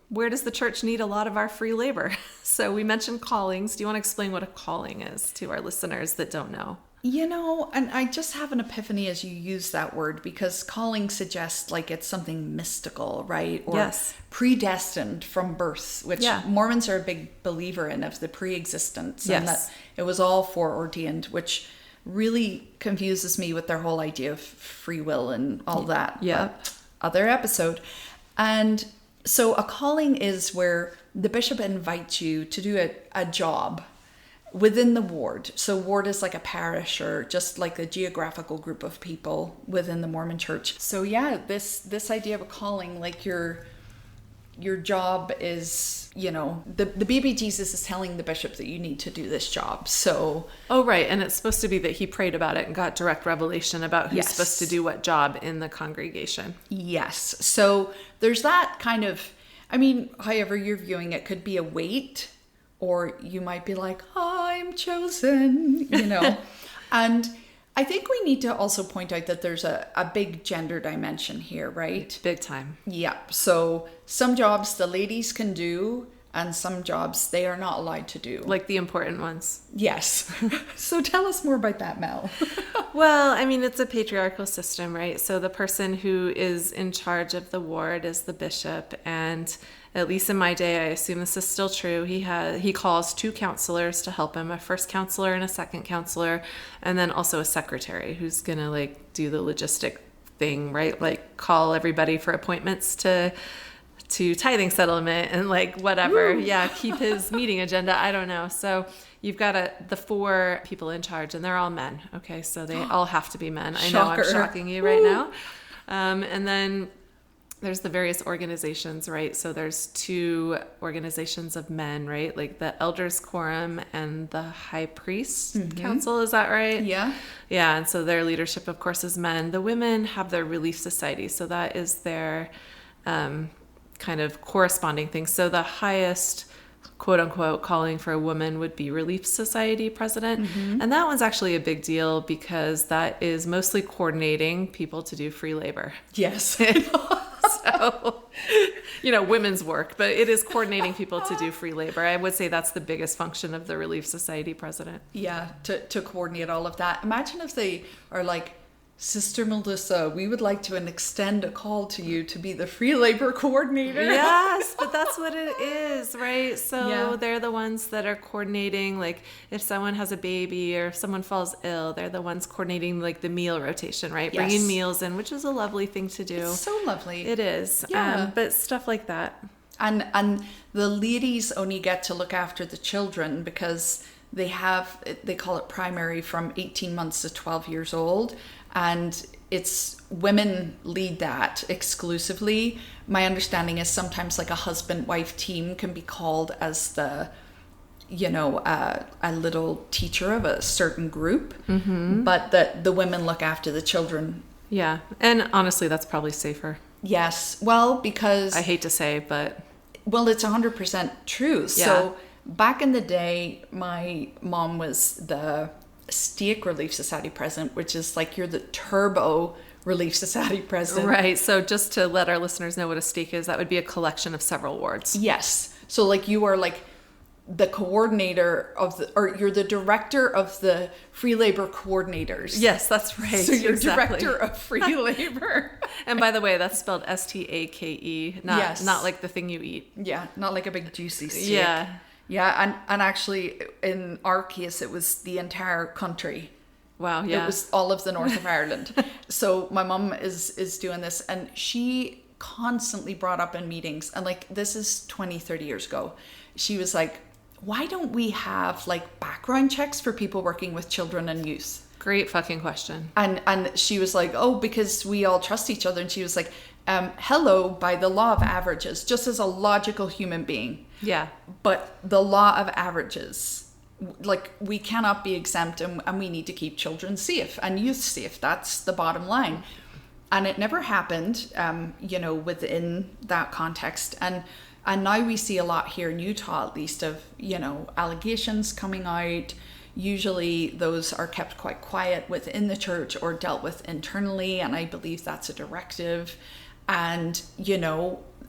where does the church need a lot of our free labor? So we mentioned callings. Do you want to explain what a calling is to our listeners that don't know? You know, and I just have an epiphany as you use that word, because calling suggests like it's something mystical, right? Or yes. Predestined from birth, which Mormons are a big believer in, of the pre-existence. Yes. And that it was all foreordained, which really confuses me with their whole idea of free will and all that. Yeah. Other episode. And so a calling is where the bishop invites you to do a job within the ward. So ward is like a parish, or just like a geographical group of people within the Mormon Church. So yeah, this idea of a calling, like your job is, you know, the baby Jesus is telling the bishop that you need to do this job. So oh, right. And it's supposed to be that he prayed about it and got direct revelation about who's supposed to do what job in the congregation. Yes. So there's that kind of, I mean, however you're viewing it, could be a weight, or you might be like, I'm chosen, you know. And I think we need to also point out that there's a big gender dimension here, right? Big time. Yeah. So some jobs the ladies can do, and some jobs they are not allowed to do. Like the important ones. Yes. So tell us more about that, Mel. Well, I mean, it's a patriarchal system, right? So the person who is in charge of the ward is the bishop, and at least in my day, I assume this is still true, he calls 2 counselors to help him, a first counselor and a second counselor, and then also a secretary who's going to like do the logistic thing, right? Like call everybody for appointments to tithing settlement and like whatever. Woo! Yeah, keep his meeting agenda. I don't know. So you've got the 4 people in charge, and they're all men. Okay, so they all have to be men. I know I'm shocking you right now. And then there's the various organizations, right? So there's 2 organizations of men, right? Like the Elders Quorum and the High Priest Council. Is that right? Yeah. Yeah. And so their leadership, of course, is men. The women have their Relief Society. So that is their kind of corresponding thing. So the highest, quote unquote, calling for a woman would be Relief Society president. And that one's actually a big deal because that is mostly coordinating people to do free labor. Yes. So, you know, women's work, but it is coordinating people to do free labor. I would say that's the biggest function of the Relief Society president. Yeah, to coordinate all of that. Imagine if they are like, Sister Melissa, we would like to extend a call to you to be the free labor coordinator. Yes, but that's what it is, right? So they're the ones that are coordinating, like if someone has a baby or if someone falls ill, they're the ones coordinating like the meal rotation, right? Yes. Bringing meals in, which is a lovely thing to do. It's so lovely. It is. Yeah. But stuff like that. And the ladies only get to look after the children because they call it primary from 18 months to 12 years old. And it's women lead that exclusively. My understanding is sometimes like a husband-wife team can be called as the, you know, a little teacher of a certain group, but the women look after the children. Yeah. And honestly, that's probably safer. Yes. Well, because I hate to say, but well, it's 100% true. Yeah. So back in the day, my mom was the Stake Relief Society president, which is like you're the turbo Relief Society president. Right. So just to let our listeners know what a stake is, that would be a collection of several wards. Yes. So like you are like the coordinator or you're the director of the free labor coordinators. Yes, that's right. So you're director of free labor. And by the way, that's spelled S-T-A-K-E, not like the thing you eat. Yeah, not like a big juicy steak. Yeah. Yeah, and actually, in our case, it was the entire country. Wow, yeah. It was all of the north of Ireland. So my mum is doing this, and she constantly brought up in meetings, and like this is 20, 30 years ago, she was like, why don't we have like background checks for people working with children and youth? Great fucking question. And she was like, oh, because we all trust each other. And she was like, hello, by the law of averages, just as a logical human being. Yeah. But the law of averages, like we cannot be exempt and we need to keep children safe and youth safe. That's the bottom line. And it never happened, you know, within that context. And And now we see a lot here in Utah, at least, of, allegations coming out. Usually those are kept quite quiet within the church or dealt with internally. And I believe that's a directive. And,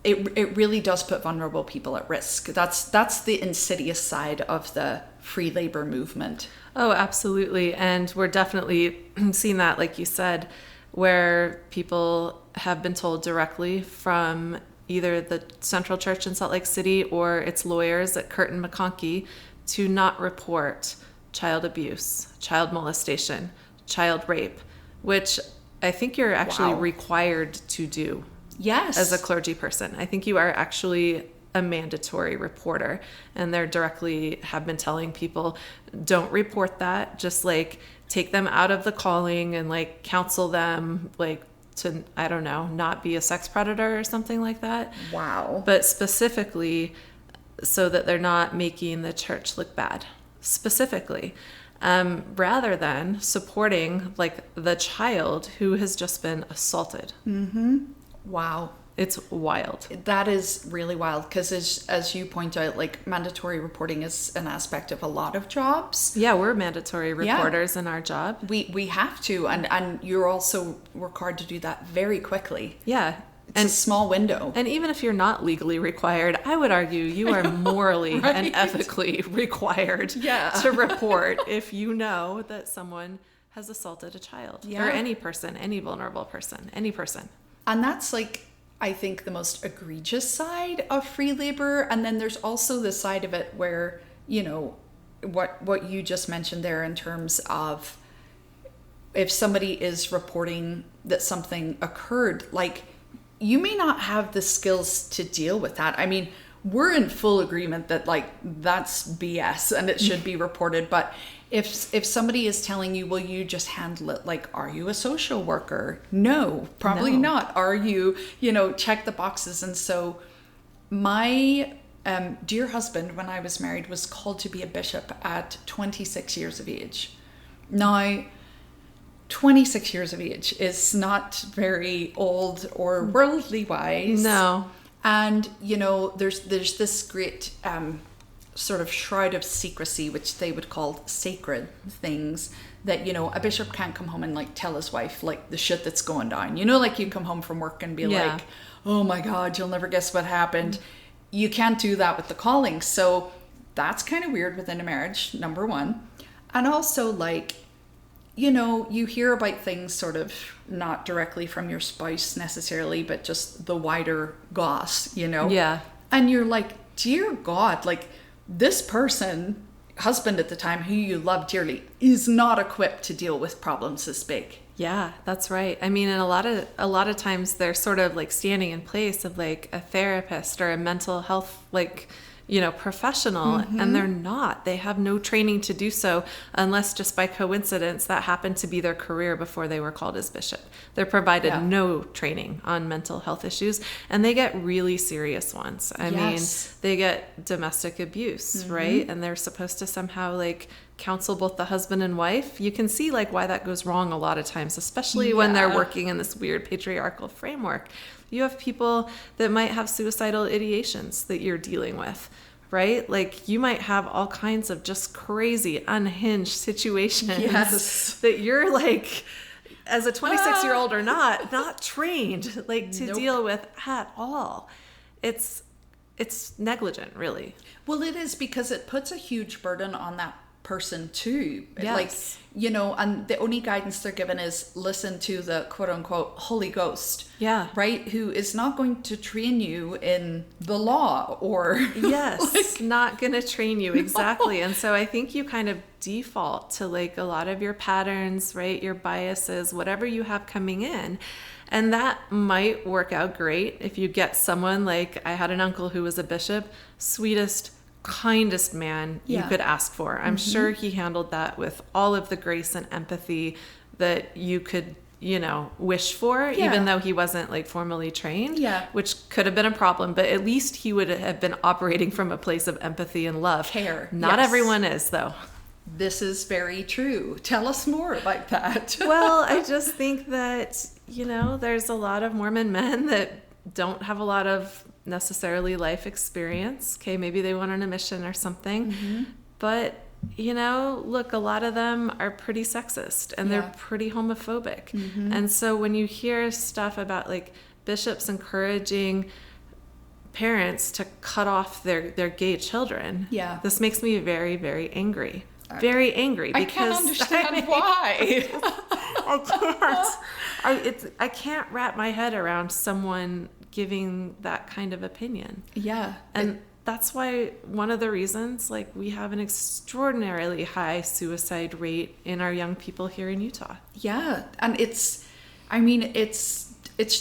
it really does put vulnerable people at risk. That's the insidious side of the free labor movement. Oh, absolutely. And we're definitely seeing that, like you said, where people have been told directly from either the Central Church in Salt Lake City or its lawyers at Curtin McConkie to not report child abuse, child molestation, child rape, which I think you're actually required to do. Yes. As a clergy person. I think you are actually a mandatory reporter, and they're directly have been telling people, don't report that, just like take them out of the calling and like counsel them like to, I don't know, not be a sex predator or something like that. Wow. But specifically so that they're not making the church look bad, specifically, rather than supporting like the child who has just been assaulted. Mm-hmm. Wow. It's wild. That is really wild because as you point out, like mandatory reporting is an aspect of a lot of jobs. Yeah, we're mandatory reporters in our job. We have to, and you're also required to do that very quickly. Yeah. It's a small window. And even if you're not legally required, I would argue you are morally right? and ethically required to report if you know that someone has assaulted a child or any person, any vulnerable person, any person. And that's like, I think, the most egregious side of free labor. And then there's also the side of it where, what you just mentioned there in terms of if somebody is reporting that something occurred, like you may not have the skills to deal with that. I mean, we're in full agreement that like that's BS and it should be reported. But if somebody is telling you, will you just handle it? Like, are you a social worker? No, probably not. Are you, check the boxes. And so my dear husband, when I was married, was called to be a bishop at 26 years of age. Now, 26 years of age is not very old or worldly wise. No. And, there's this great sort of shroud of secrecy, which they would call sacred things, that, a bishop can't come home and like tell his wife like the shit that's going down. Like you come home from work and be like, oh my God, you'll never guess what happened. You can't do that with the calling. So that's kind of weird within a marriage, number one. And also like, you hear about things sort of not directly from your spouse necessarily, but just the wider goss, Yeah. And you're like, dear God, like this person, husband at the time, who you love dearly, is not equipped to deal with problems this big. Yeah, that's right. I mean, and a lot of times they're sort of like standing in place of like a therapist or a mental health like professional, and they're not. They have no training to do so unless just by coincidence that happened to be their career before they were called as bishop. They're provided no training on mental health issues, and they get really serious ones. I mean, they get domestic abuse, right? And they're supposed to somehow like counsel both the husband and wife. You can see like why that goes wrong a lot of times, especially when they're working in this weird patriarchal framework. You have people that might have suicidal ideations that you're dealing with, right? Like you might have all kinds of just crazy, unhinged situations that you're like, as a 26-year-old or not trained like to deal with at all. It's negligent, really. Well, it is, because it puts a huge burden on that person too. Yes. Like, and the only guidance they're given is listen to the quote unquote Holy Ghost. Yeah. Right? Who is not going to train you in the law or yes, not going to train you. Exactly. And so I think you kind of default to like a lot of your patterns, right? Your biases, whatever you have coming in. And that might work out great if you get someone like, I had an uncle who was a bishop, sweetest, kindest man you could ask for. I'm sure he handled that with all of the grace and empathy that you could, wish for, even though he wasn't like formally trained, which could have been a problem, but at least he would have been operating from a place of empathy and love. Care. Not everyone is, though. This is very true. Tell us more about that. Well, I just think that, there's a lot of Mormon men that don't have a lot of necessarily life experience. Okay, maybe they went on a mission or something. But, you know, look, a lot of them are pretty sexist and they're pretty homophobic. And so when you hear stuff about like bishops encouraging parents to cut off their gay children, this makes me very, very angry. Very angry. Because I can't understand why. I can't wrap my head around someone giving that kind of opinion. And that's why one of the reasons, like, we have an extraordinarily high suicide rate in our young people here in Utah. And it's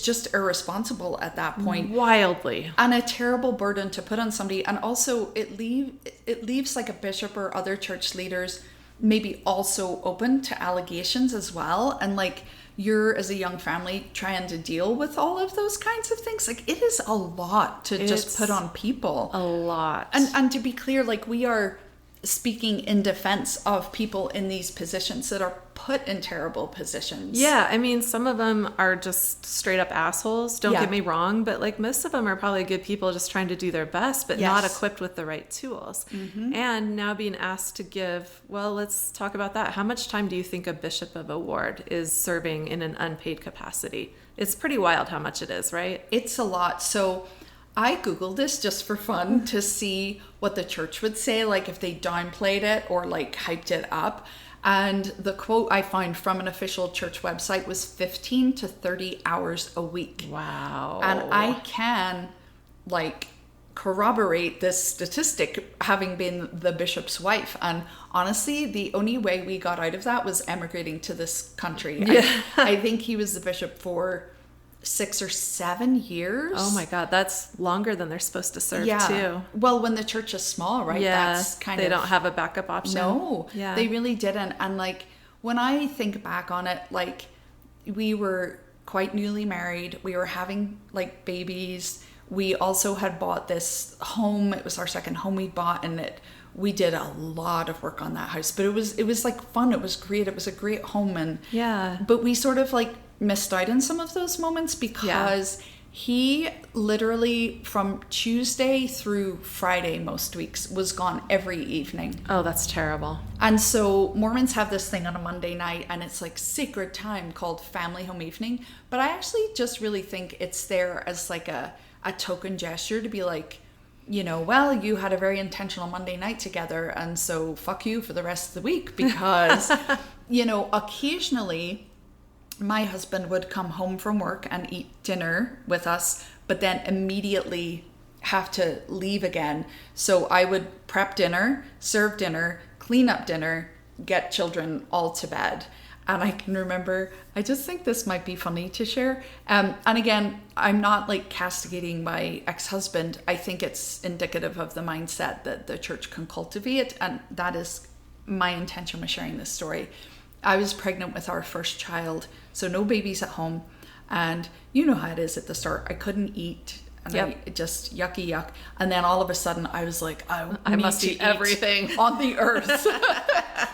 just irresponsible at that point. Wildly. And a terrible burden to put on somebody. And also it leaves like a bishop or other church leaders maybe also open to allegations as well. And like, you're as a young family trying to deal with all of those kinds of things. Like, it is a lot to just put on people. A lot. And to be clear, like, we are speaking in defense of people in these positions that are put in terrible positions. Yeah, I mean, some of them are just straight up assholes, don't get me wrong, but like most of them are probably good people just trying to do their best, but not equipped with the right tools. And now being asked to give, well, let's talk about that. How much time do you think a bishop of a ward is serving in an unpaid capacity? It's pretty wild how much it is, right? It's a lot. So I Googled this just for fun to see what the church would say, like if they downplayed it or like hyped it up. And the quote I found from an official church website was 15 to 30 hours a week. Wow. And I can like corroborate this statistic, having been the bishop's wife. And honestly, the only way we got out of that was emigrating to this country. I think he was the bishop for 6 or 7 years. Oh my God, that's longer than they're supposed to serve too. Well, when the church is small, right? That's kind they of, don't have a backup option. No, they really didn't. And like, when I think back on it, like, we were quite newly married. We were having like babies. We also had bought this home. It was our second home we bought, and we did a lot of work on that house. But it was like fun. It was great. It was a great home. And but we sort of like missed out in some of those moments because he literally from Tuesday through Friday most weeks was gone every evening. Oh, that's terrible. And so Mormons have this thing on a Monday night, and it's like sacred time called family home evening. But I actually just really think it's there as like a token gesture to be like, you know, well, you had a very intentional Monday night together, and so fuck you for the rest of the week. Because, you know, occasionally my husband would come home from work and eat dinner with us, but then immediately have to leave again. So I would prep dinner, serve dinner, clean up dinner, get children all to bed. And I can remember, I just think this might be funny to share. And again, I'm not like castigating my ex-husband. I think it's indicative of the mindset that the church can cultivate. And that is my intention with sharing this story. I was pregnant with our first child, so no babies at home. And you know how it is at the start. I couldn't eat. And I just yucky yuck. And then all of a sudden I was like, I must eat everything on the earth.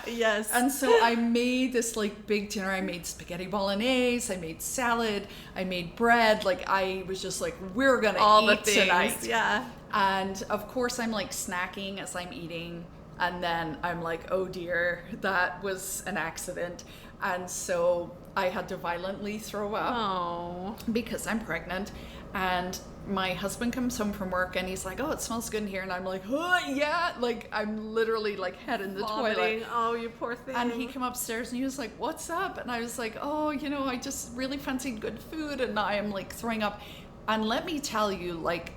Yes. And so I made this like big dinner. I made spaghetti bolognese. I made salad. I made bread. Like, I was just like, we're going to eat tonight. Yeah. And of course I'm like snacking as I'm eating. And then I'm like, oh dear, that was an accident. And so I had to violently throw up because I'm pregnant. And my husband comes home from work and he's like, oh, it smells good in here. And I'm like, oh yeah. Like, I'm literally like head in the toilet. Oh, you poor thing. And he came upstairs and he was like, what's up? And I was like, oh, you know, I just really fancied good food and now I'm like throwing up. And let me tell you, like,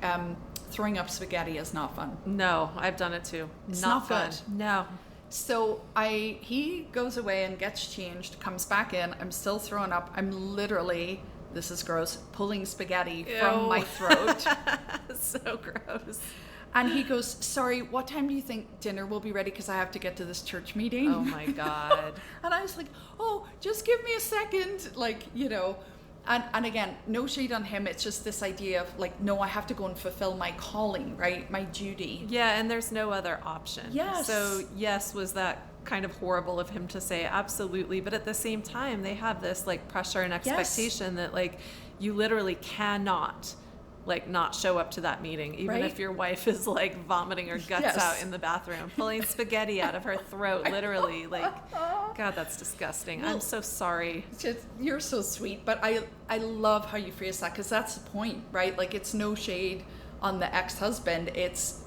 throwing up spaghetti is not fun. No, I've done it too. It's not fun. Good. No. So he goes away and gets changed, comes back in. I'm still throwing up. I'm literally, this is gross, pulling spaghetti from my throat. So gross. And he goes, sorry, what time do you think dinner will be ready? Because I have to get to this church meeting. Oh my God. And I was like, oh, just give me a second. Like, you know. And again, no shade on him. It's just this idea of like, no, I have to go and fulfill my calling, right? My duty. Yeah, and there's no other option. Yes. So yes, was that kind of horrible of him to say? Absolutely. But at the same time, they have this like pressure and expectation that like you literally cannot like not show up to that meeting, even if your wife is like vomiting her guts out in the bathroom, pulling spaghetti out of her throat, literally. Like, God, that's disgusting. Well, I'm so sorry. You're so sweet, but I love how you phrase that, because that's the point, right? Like, it's no shade on the ex-husband. It's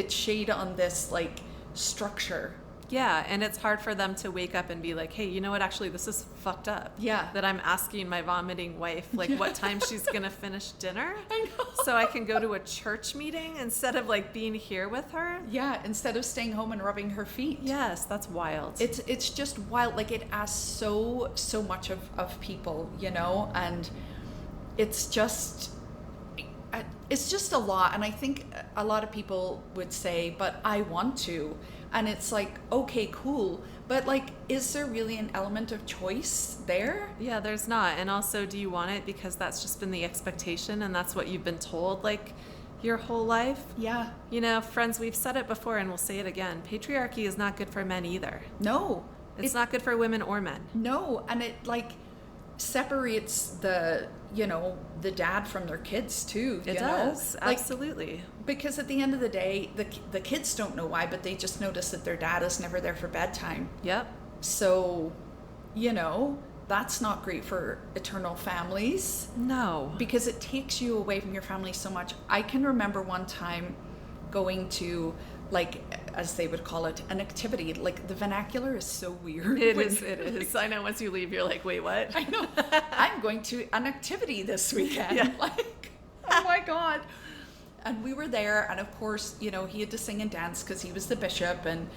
shade on this like structure. Yeah, and it's hard for them to wake up and be like, hey, you know what, actually, this is fucked up. Yeah. That I'm asking my vomiting wife, like, what time she's going to finish dinner. I know. So I can go to a church meeting instead of, like, being here with her. Yeah, instead of staying home and rubbing her feet. Yes, that's wild. It's just wild. Like, it asks so much of people, you know, and it's just a lot. And I think a lot of people would say, but I want to. And it's like, okay, cool. But like, is there really an element of choice there? Yeah, there's not. And also, do you want it because that's just been the expectation and that's what you've been told like your whole life? Yeah. You know, friends, we've said it before and we'll say it again. Patriarchy is not good for men either. No. It's not good for women or men. No. And it like separates the dad from their kids too. It does. Like, absolutely. Because at the end of the day, the kids don't know why, but they just notice that their dad is never there for bedtime. Yep. So, that's not great for eternal families. No. Because it takes you away from your family so much. I can remember one time going to, like, as they would call it, an activity. Like, the vernacular is so weird. It is. I know, once you leave, you're like, wait, what? I know. I'm going to an activity this weekend. Yeah. Like, oh my God. And we were there, and of course, he had to sing and dance because he was the bishop, and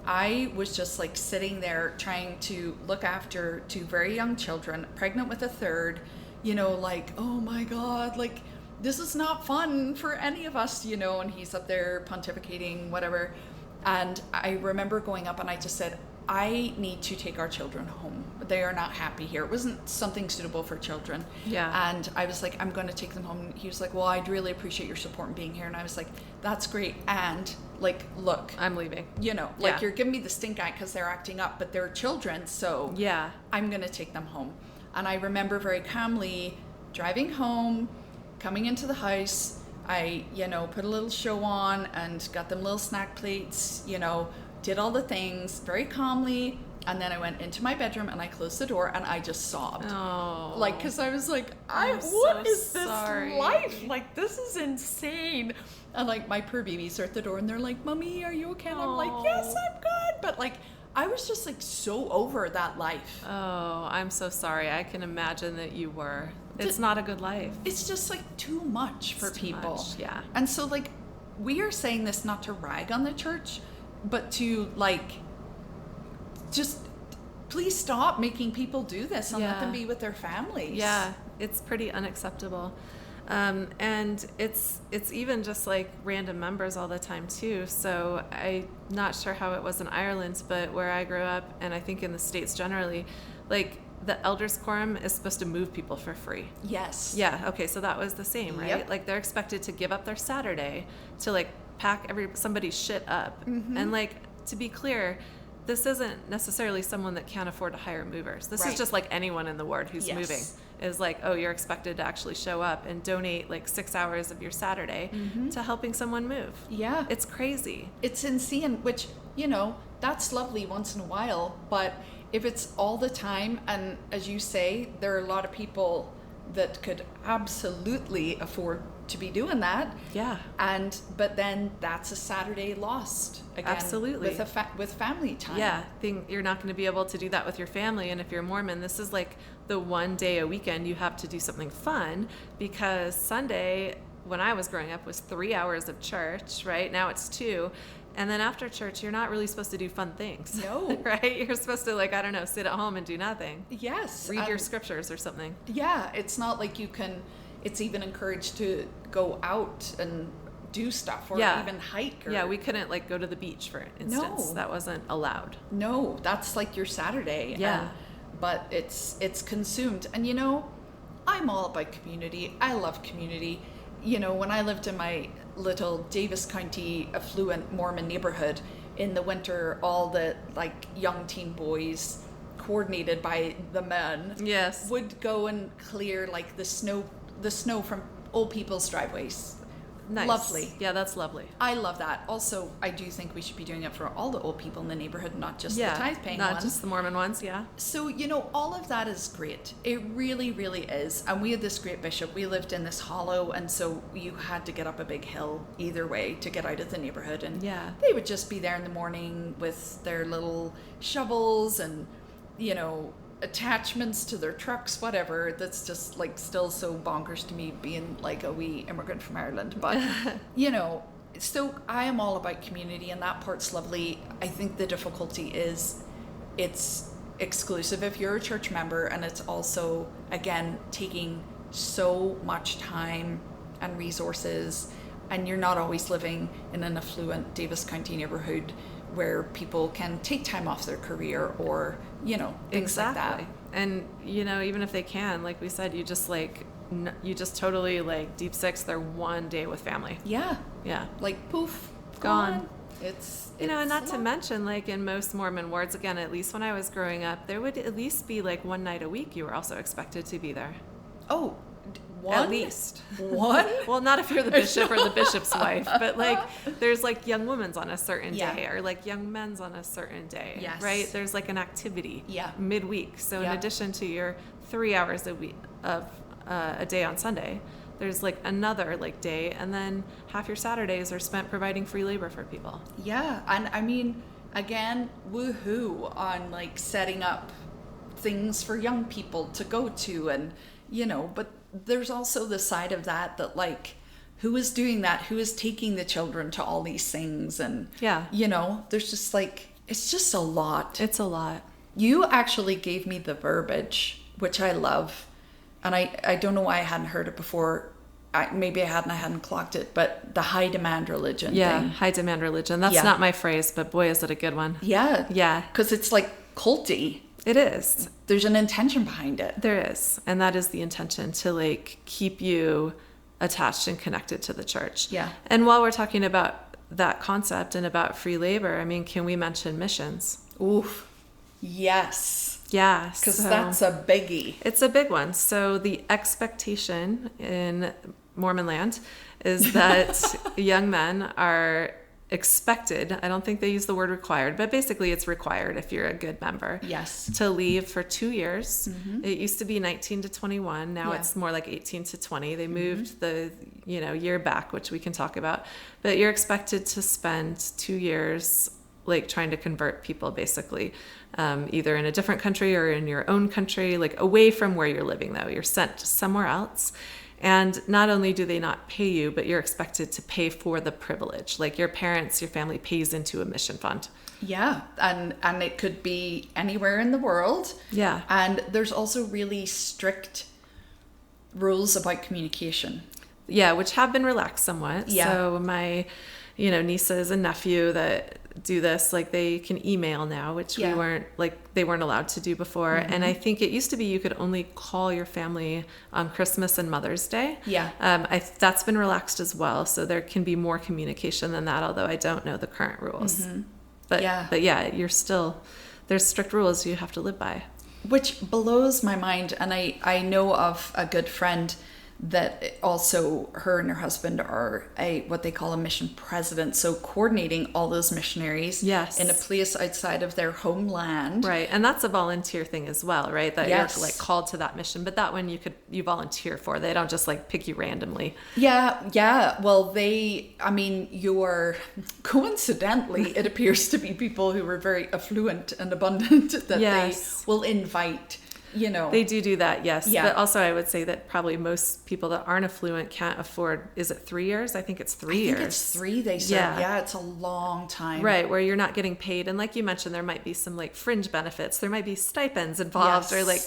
I was just like sitting there trying to look after two very young children, pregnant with a third, like, oh my God, like, this is not fun for any of us, and he's up there pontificating, whatever. And I remember going up and I just said, I need to take our children home. They are not happy here. It wasn't something suitable for children. Yeah. And I was like, I'm going to take them home. And he was like, well, I'd really appreciate your support in being here. And I was like, that's great. And like, look, I'm leaving. You're giving me the stink eye because they're acting up, but they're children. So yeah, I'm going to take them home. And I remember very calmly driving home, coming into the house. I, put a little show on and got them little snack plates, did all the things very calmly, and then I went into my bedroom and I closed the door and I just sobbed. Oh. Like, because I was like, what is this life? Like, this is insane. And like, my poor babies are at the door and they're like, Mommy, are you okay? And I'm like, yes, I'm good. But like, I was just like so over that life. Oh, I'm so sorry. I can imagine that you were. It's not a good life. It's just like too much for people. Much, yeah. And so like, we are saying this not to rag on the church, but to like, just please stop making people do this and let them be with their families. Yeah, it's pretty unacceptable. And it's even just like random members all the time too. So I'm not sure how it was in Ireland, but where I grew up, and I think in the States generally, like the elders quorum is supposed to move people for free. Yes. Yeah. Okay. So that was the same, right? Yep. Like they're expected to give up their Saturday to like pack somebody's shit up. Mm-hmm. And like, to be clear, this isn't necessarily someone that can't afford to hire movers. This is just like anyone in the ward who's moving is like, oh, you're expected to actually show up and donate like 6 hours of your Saturday to helping someone move. Yeah. It's crazy. It's insane, which, that's lovely once in a while, but if it's all the time, and as you say, there are a lot of people that could absolutely afford to be doing that. Yeah. But then that's a Saturday lost again. Absolutely. With family time. Yeah. You're not going to be able to do that with your family. And if you're Mormon, this is like the one day a weekend you have to do something fun, because Sunday, when I was growing up, was 3 hours of church, right? Now it's 2. And then after church, you're not really supposed to do fun things. No. Right? You're supposed to, like, I don't know, sit at home and do nothing. Yes. Read your scriptures or something. Yeah. It's not like it's even encouraged to go out and do stuff or even hike. Yeah, we couldn't, like, go to the beach, for instance. No. That wasn't allowed. No, that's like your Saturday. Yeah. But it's consumed. And, I'm all about community. I love community. When I lived in my little Davis County affluent Mormon neighborhood, in the winter, all the like young teen boys, coordinated by the men, would go and clear like the snow from old people's driveways. Nice. Lovely. Yeah, that's lovely. I love that. Also, I do think we should be doing it for all the old people in the neighborhood, not just the tithe-paying ones. Not just the Mormon ones, yeah. So, all of that is great. It really, really is. And we had this great bishop. We lived in this hollow, and so you had to get up a big hill either way to get out of the neighborhood. And they would just be there in the morning with their little shovels and, attachments to their trucks, whatever. That's just like still so bonkers to me, being like a wee immigrant from Ireland. But so I am all about community, and that part's lovely. I think the difficulty is it's exclusive if you're a church member, and it's also, again, taking so much time and resources, and you're not always living in an affluent Davis County neighborhood where people can take time off their career or, things like that. And, even if they can, like we said, you just totally like deep six their one day with family. Yeah. Yeah. Like poof, gone. It's and not to mention, like in most Mormon wards, again, at least when I was growing up, there would at least be like one night a week you were also expected to be there. Oh, one? At least. One? Well, not if you're the bishop or the bishop's wife, but like there's like young women's on a certain day or like young men's on a certain day. Yes. Right? There's like an activity midweek. So in Yeah. addition to your 3 hours a week of a day on Sunday, there's like another like day, and then half your Saturdays are spent providing free labor for people. Yeah. And I mean, again, woohoo on like setting up things for young people to go to, and but there's also the side of that like, who is doing that? Who is taking the children to all these things? And there's just like, it's just a lot. It's a lot. You actually gave me the verbiage, which I love, and I don't know why I hadn't heard it before. Maybe I hadn't clocked it, but the high demand religion thing. High demand religion. That's not my phrase, but boy, is it a good one. Yeah because it's like culty. It is. There's an intention behind it. There is. And that is the intention, to like keep you attached and connected to the church. Yeah. And while we're talking about that concept and about free labor, I mean, can we mention missions? Oof. Yes. Yeah. Because that's a biggie. It's a big one. So the expectation in Mormon land is that young men are expected, I don't think they use the word required, but basically it's required if you're a good member. Yes. To leave for 2 years. Mm-hmm. It used to be 19 to 21. Now it's more like 18 to 20. They moved the year back, which we can talk about. But you're expected to spend 2 years like trying to convert people, basically, either in a different country or in your own country, like away from where you're living, though. You're sent somewhere else. And not only do they not pay you, but you're expected to pay for the privilege. Like your parents, your family pays into a mission fund. Yeah. And it could be anywhere in the world. Yeah. And there's also really strict rules about communication. Yeah, which have been relaxed somewhat. Yeah. So my, nieces and nephew that do this, like they can email now, which they weren't allowed to do before. Mm-hmm. And I think it used to be you could only call your family on Christmas and Mother's Day. Yeah. That's been relaxed as well. So there can be more communication than that, although I don't know the current rules. Mm-hmm. But there's strict rules you have to live by. Which blows my mind. And I know of a good friend that also, her and her husband are what they call a mission president, so coordinating all those missionaries in a place outside of their homeland. Right, and that's a volunteer thing as well, right? That you're like called to that mission, but that one you volunteer for. They don't just like pick you randomly. Yeah. Well, you're coincidentally, it appears to be people who are very affluent and abundant that they will invite. They do that, yes. Yeah. But also I would say that probably most people that aren't affluent can't afford, is it 3 years? I think it's 3 years. I think it's 3, they said. Yeah, it's a long time. Right, where you're not getting paid. And like you mentioned, there might be some like fringe benefits. There might be stipends involved or like,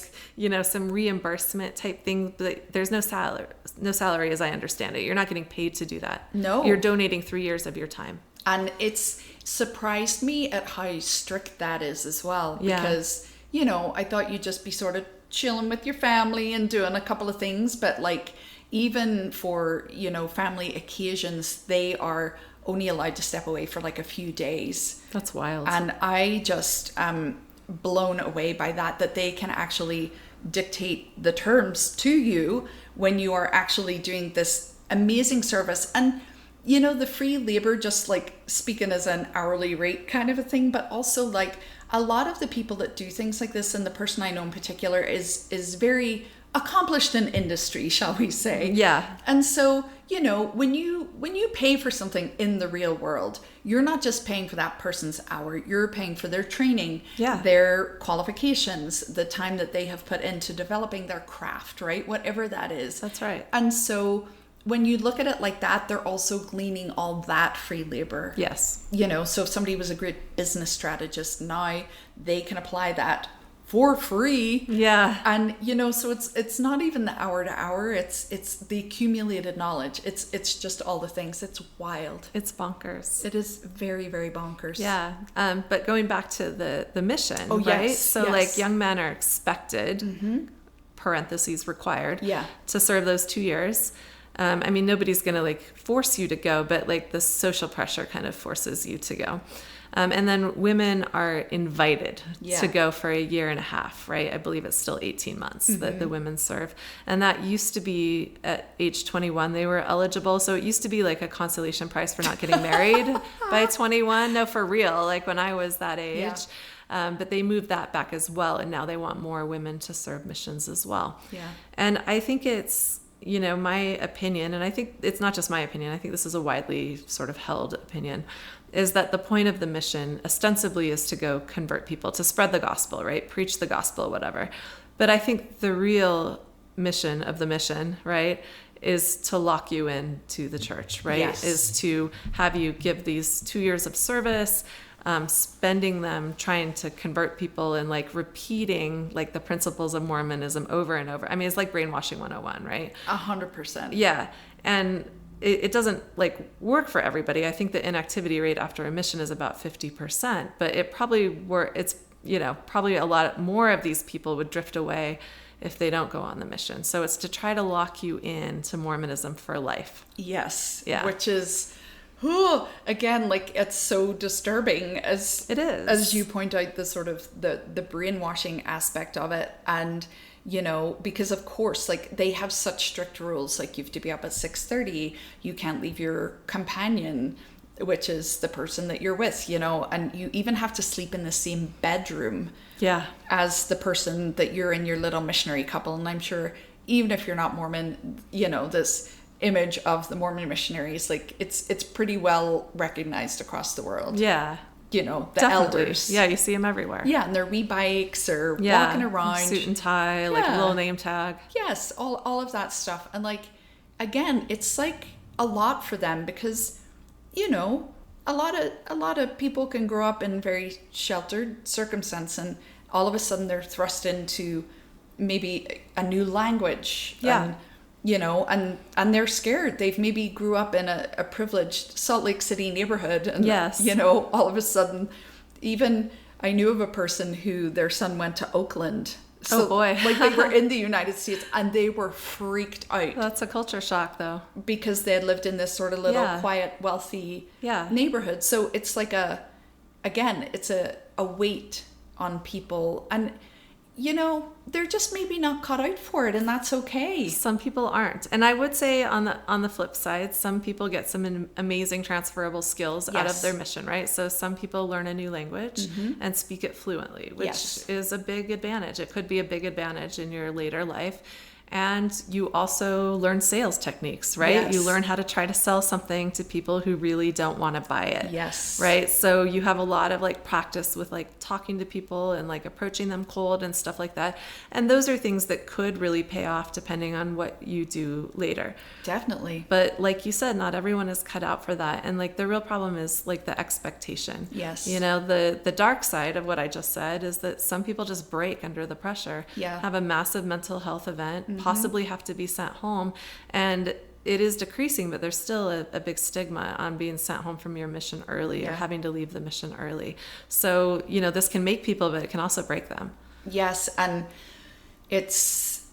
some reimbursement type thing. But there's no salary as I understand it. You're not getting paid to do that. No. You're donating 3 years of your time. And it's surprised me at how strict that is as well. Because I thought you'd just be sort of chilling with your family and doing a couple of things. But like, even for, family occasions, they are only allowed to step away for like a few days. That's wild. And I just am blown away by that they can actually dictate the terms to you when you are actually doing this amazing service. And you know, the free labor, just like speaking as an hourly rate kind of a thing, but also like a lot of the people that do things like this, and the person I know in particular is very accomplished in industry, shall we say. Yeah. And so, you know, when you pay for something in the real world, you're not just paying for that person's hour, you're paying for their training, their qualifications, the time that they have put into developing their craft, right? Whatever that is. That's right. And so when you look at it like that, they're also gleaning all that free labor. Yes. You know, so if somebody was a great business strategist, now they can apply that for free. Yeah. And you know, so it's not even the hour to hour, it's the accumulated knowledge. It's just all the things. It's wild. It's bonkers. It is very, very bonkers. Yeah. But going back to the mission, oh, right? Yes, so yes. like young men are expected, parentheses required, to serve those 2 years. I mean, nobody's going to like force you to go, but like the social pressure kind of forces you to go. And then women are invited to go for a year and a half, right? I believe it's still 18 months that the women serve. And that used to be at age 21, they were eligible. So it used to be like a consolation prize for not getting married by 21. No, for real. Like when I was that age. But they moved that back as well. And now they want more women to serve missions as well. Yeah. And I think it's, you know, my opinion, and I think it's not just my opinion, I think this is a widely sort of held opinion, is that the point of the mission ostensibly is to go convert people, to spread the gospel, right? Preach the gospel, whatever. But I think the real mission of the mission, right, is to lock you into the church, right? Yes. Is to have you give these 2 years of service, spending them trying to convert people and like repeating like the principles of Mormonism over and over. I mean, it's like brainwashing 101, right? 100%. Yeah. And it doesn't like work for everybody. I think the inactivity rate after a mission is about 50%, but it's, you know, probably a lot more of these people would drift away if they don't go on the mission. So it's to try to lock you in to Mormonism for life. Yes. Yeah. Which is, again, like it's so disturbing as it is, as you point out, the sort of the brainwashing aspect of it. And you know, because of course, like they have such strict rules, like you have to be up at 6:30, you can't leave your companion, which is the person that you're with, you know, and you even have to sleep in the same bedroom as the person that you're in your little missionary couple. And I'm sure even if you're not Mormon, you know, this image of the Mormon missionaries, like it's pretty well recognized across the world. Yeah. You know, the Definitely. elders. Yeah, you see them everywhere. Yeah, and their wee bikes or walking around. Suit and tie, like a little name tag. Yes, all of that stuff. And like, again, it's like a lot for them because, you know, a lot of people can grow up in very sheltered circumstance and all of a sudden they're thrust into maybe a new language. Yeah. And, you know, and they're scared. They've maybe grew up in a privileged Salt Lake City neighborhood. And, you know, all of a sudden, even I knew of a person who their son went to Oakland. So, oh boy. Like they were in the United States and they were freaked out. That's a culture shock though. Because they had lived in this sort of little quiet, wealthy neighborhood. So it's like it's a weight on people. And, you know, they're just maybe not cut out for it, and that's okay. Some people aren't. And I would say on the flip side, some people get some amazing transferable skills out of their mission, right? So some people learn a new language and speak it fluently, which is a big advantage. It could be a big advantage in your later life. And you also learn sales techniques, right? Yes. You learn how to try to sell something to people who really don't want to buy it. Yes. Right? So you have a lot of like practice with like talking to people and like approaching them cold and stuff like that. And those are things that could really pay off depending on what you do later. Definitely. But like you said, not everyone is cut out for that. And like the real problem is like the expectation. Yes. You know, the dark side of what I just said is that some people just break under the pressure, have a massive mental health event, possibly have to be sent home, and it is decreasing, but there's still a big stigma on being sent home from your mission early or having to leave the mission early. So, you know, this can make people, but it can also break them. Yes, and it's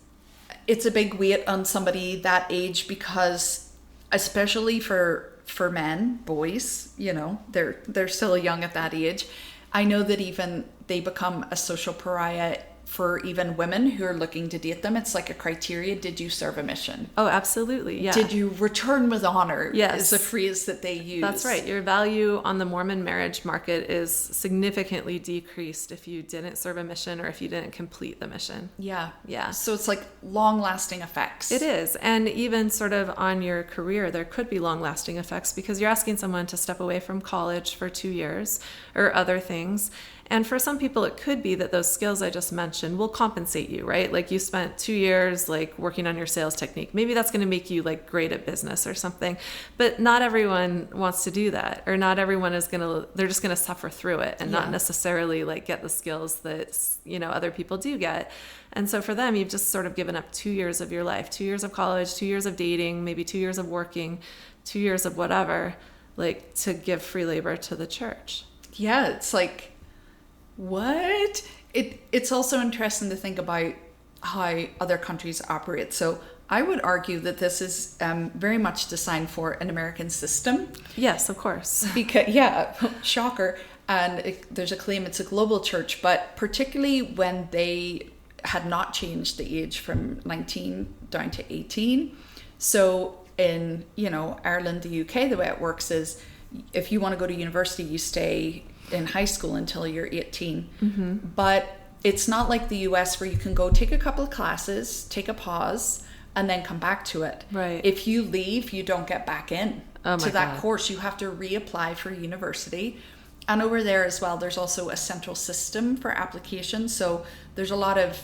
a big weight on somebody that age because especially for men, boys, you know, they're still young at that age. I know that even they become a social pariah for even women who are looking to date them, it's like a criteria. Did you serve a mission? Oh, absolutely. Yeah. Did you return with honor? Yes. Is a phrase that they use. That's right. Your value on the Mormon marriage market is significantly decreased if you didn't serve a mission or if you didn't complete the mission. Yeah. Yeah. So it's like long-lasting effects. It is. And even sort of on your career, there could be long-lasting effects because you're asking someone to step away from college for 2 years or other things. And for some people, it could be that those skills I just mentioned will compensate you, right? Like you spent 2 years like working on your sales technique. Maybe that's going to make you like great at business or something. But not everyone wants to do that, or not everyone is they're just going to suffer through it and not necessarily like get the skills that, other people do get. And so for them, you've just sort of given up 2 years of your life, 2 years of college, 2 years of dating, maybe 2 years of working, 2 years of whatever, like to give free labor to the church. Yeah, it's like, what? It's also interesting to think about how other countries operate. So I would argue that this is very much designed for an American system. Yes, of course. Because, shocker. And there's a claim it's a global church, but particularly when they had not changed the age from 19 down to 18. So in, Ireland, the UK, the way it works is if you want to go to university, you stay in high school until you're 18. Mm-hmm. But it's not like the US where you can go take a couple of classes, take a pause, and then come back to it. Right. If you leave, you don't get back in to that God. course. You have to reapply for university. And over there as well, there's also a central system for applications. So there's a lot of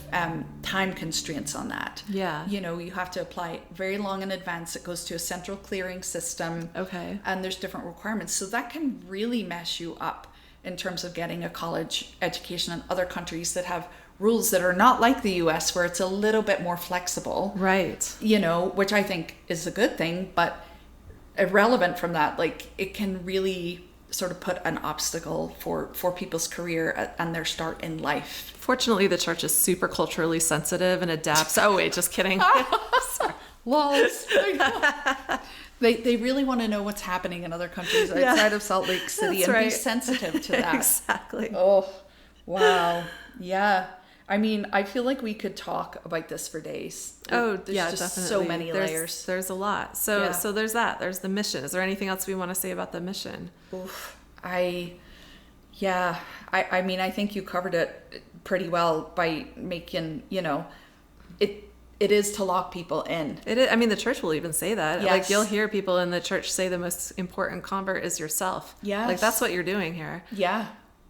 time constraints on that. Yeah. You have to apply very long in advance. It goes to a central clearing system. Okay. And there's different requirements. So that can really mess you up in terms of getting a college education in other countries that have rules that are not like the US, where it's a little bit more flexible. Right. Which I think is a good thing, but irrelevant from that, like it can really sort of put an obstacle for people's career and their start in life. Fortunately, the church is super culturally sensitive and adapts. Oh, wait, just kidding. Lols. They really want to know what's happening in other countries outside of Salt Lake City and be sensitive to that. Exactly. Oh, wow. Yeah. I mean, I feel like we could talk about this for days. There's just definitely so many layers. There's a lot. So there's that. There's the mission. Is there anything else we want to say about the mission? Oof. I mean, I think you covered it pretty well by making, it is to lock people in. It is. I mean, the church will even say that. Yes. Like you'll hear people in the church say the most important convert is yourself. Yeah. Like that's what you're doing here. Yeah.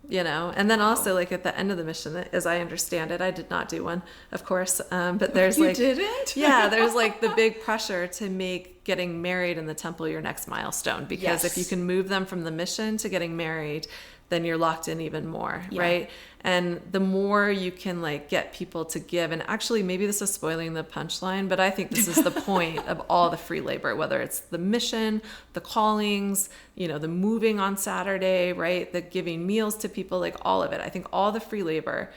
And then also like at the end of the mission, as I understand it, I did not do one, of course, but there's You didn't? there's like the big pressure to make getting married in the temple your next milestone, because if you can move them from the mission to getting married, then you're locked in even more, right? And the more you can like get people to give, and actually maybe this is spoiling the punchline, but I think this is the point of all the free labor, whether it's the mission, the callings, the moving on Saturday, right? The giving meals to people, like all of it. I think all the free labor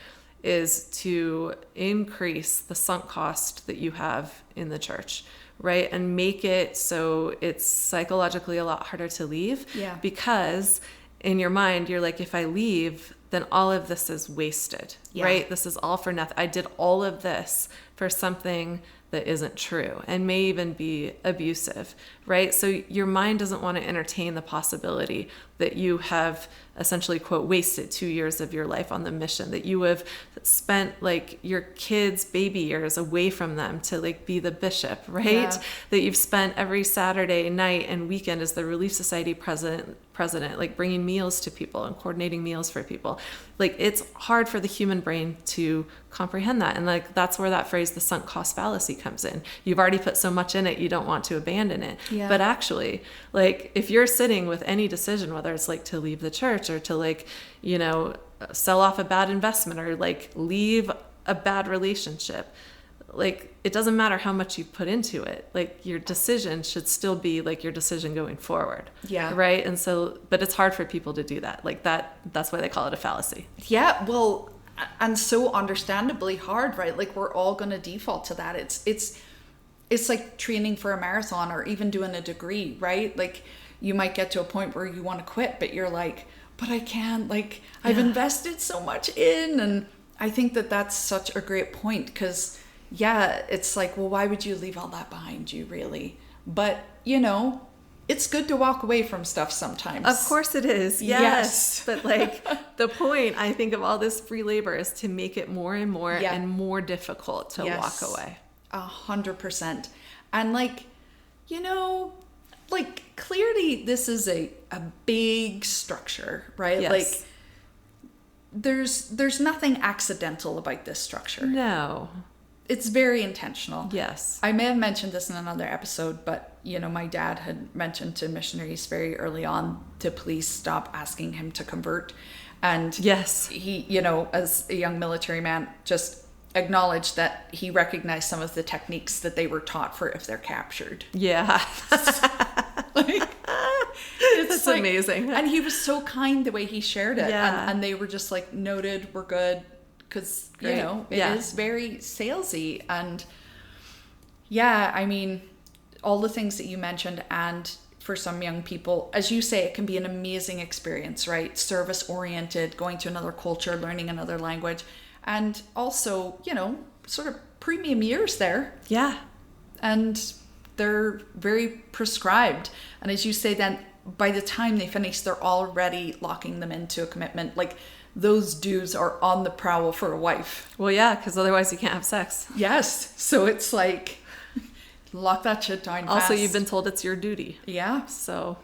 is to increase the sunk cost that you have in the church, right? And make it so it's psychologically a lot harder to leave. Yeah. Because in your mind, you're like, if I leave, then all of this is wasted, right? This is all for nothing. I did all of this for something that isn't true and may even be abusive, right? So your mind doesn't want to entertain the possibility that you have essentially, quote, wasted 2 years of your life on the mission, that you have spent like your kids' baby years away from them to like be the bishop, right? Yeah. That you've spent every Saturday night and weekend as the Relief Society president, like bringing meals to people and coordinating meals for people. Like it's hard for the human brain to comprehend that. And like, that's where that phrase, the sunk cost fallacy, comes in. You've already put so much in it, you don't want to abandon it. Yeah. But actually, like if you're sitting with any decision, whether it's like to leave the church or to like, sell off a bad investment or like leave a bad relationship, like it doesn't matter how much you put into it, like your decision should still be like your decision going forward. Yeah. Right. And so, but it's hard for people to do that. Like that's why they call it a fallacy. Yeah. Well, and so understandably hard, right? Like we're all going to default to that. It's like training for a marathon or even doing a degree, right? Like you might get to a point where you want to quit, but you're like, but I can't, like I've invested so much in, I think that that's such a great point, because yeah, it's like, well, why would you leave all that behind you, really? But, you know, it's good to walk away from stuff sometimes. Of course it is. Yes. But like the point, I think, of all this free labor is to make it more and more and more difficult to walk away. 100%. And like, you know, like clearly this is a big structure, right? Yes. Like there's nothing accidental about this structure. No. It's very intentional. Yes. I may have mentioned this in another episode, but you know, my dad had mentioned to missionaries very early on to please stop asking him to convert. And yes, he, you know, as a young military man, just acknowledged that he recognized some of the techniques that they were taught for if they're captured. Yeah. Like, it's like, amazing. And he was so kind the way he shared it. Yeah. And they were just like, noted, we're good. Because, you know, it is very salesy. And yeah, I mean, all the things that you mentioned, and for some young people, as you say, it can be an amazing experience, right? Service oriented, going to another culture, learning another language, and also, you know, sort of premium years there. Yeah. And they're very prescribed. And as you say, then by the time they finish, they're already locking them into a commitment. Like, those dudes are on the prowl for a wife. Well, yeah, because otherwise you can't have sex. Yes. So it's like, lock that shit down fast. Also, you've been told it's your duty. Yeah. So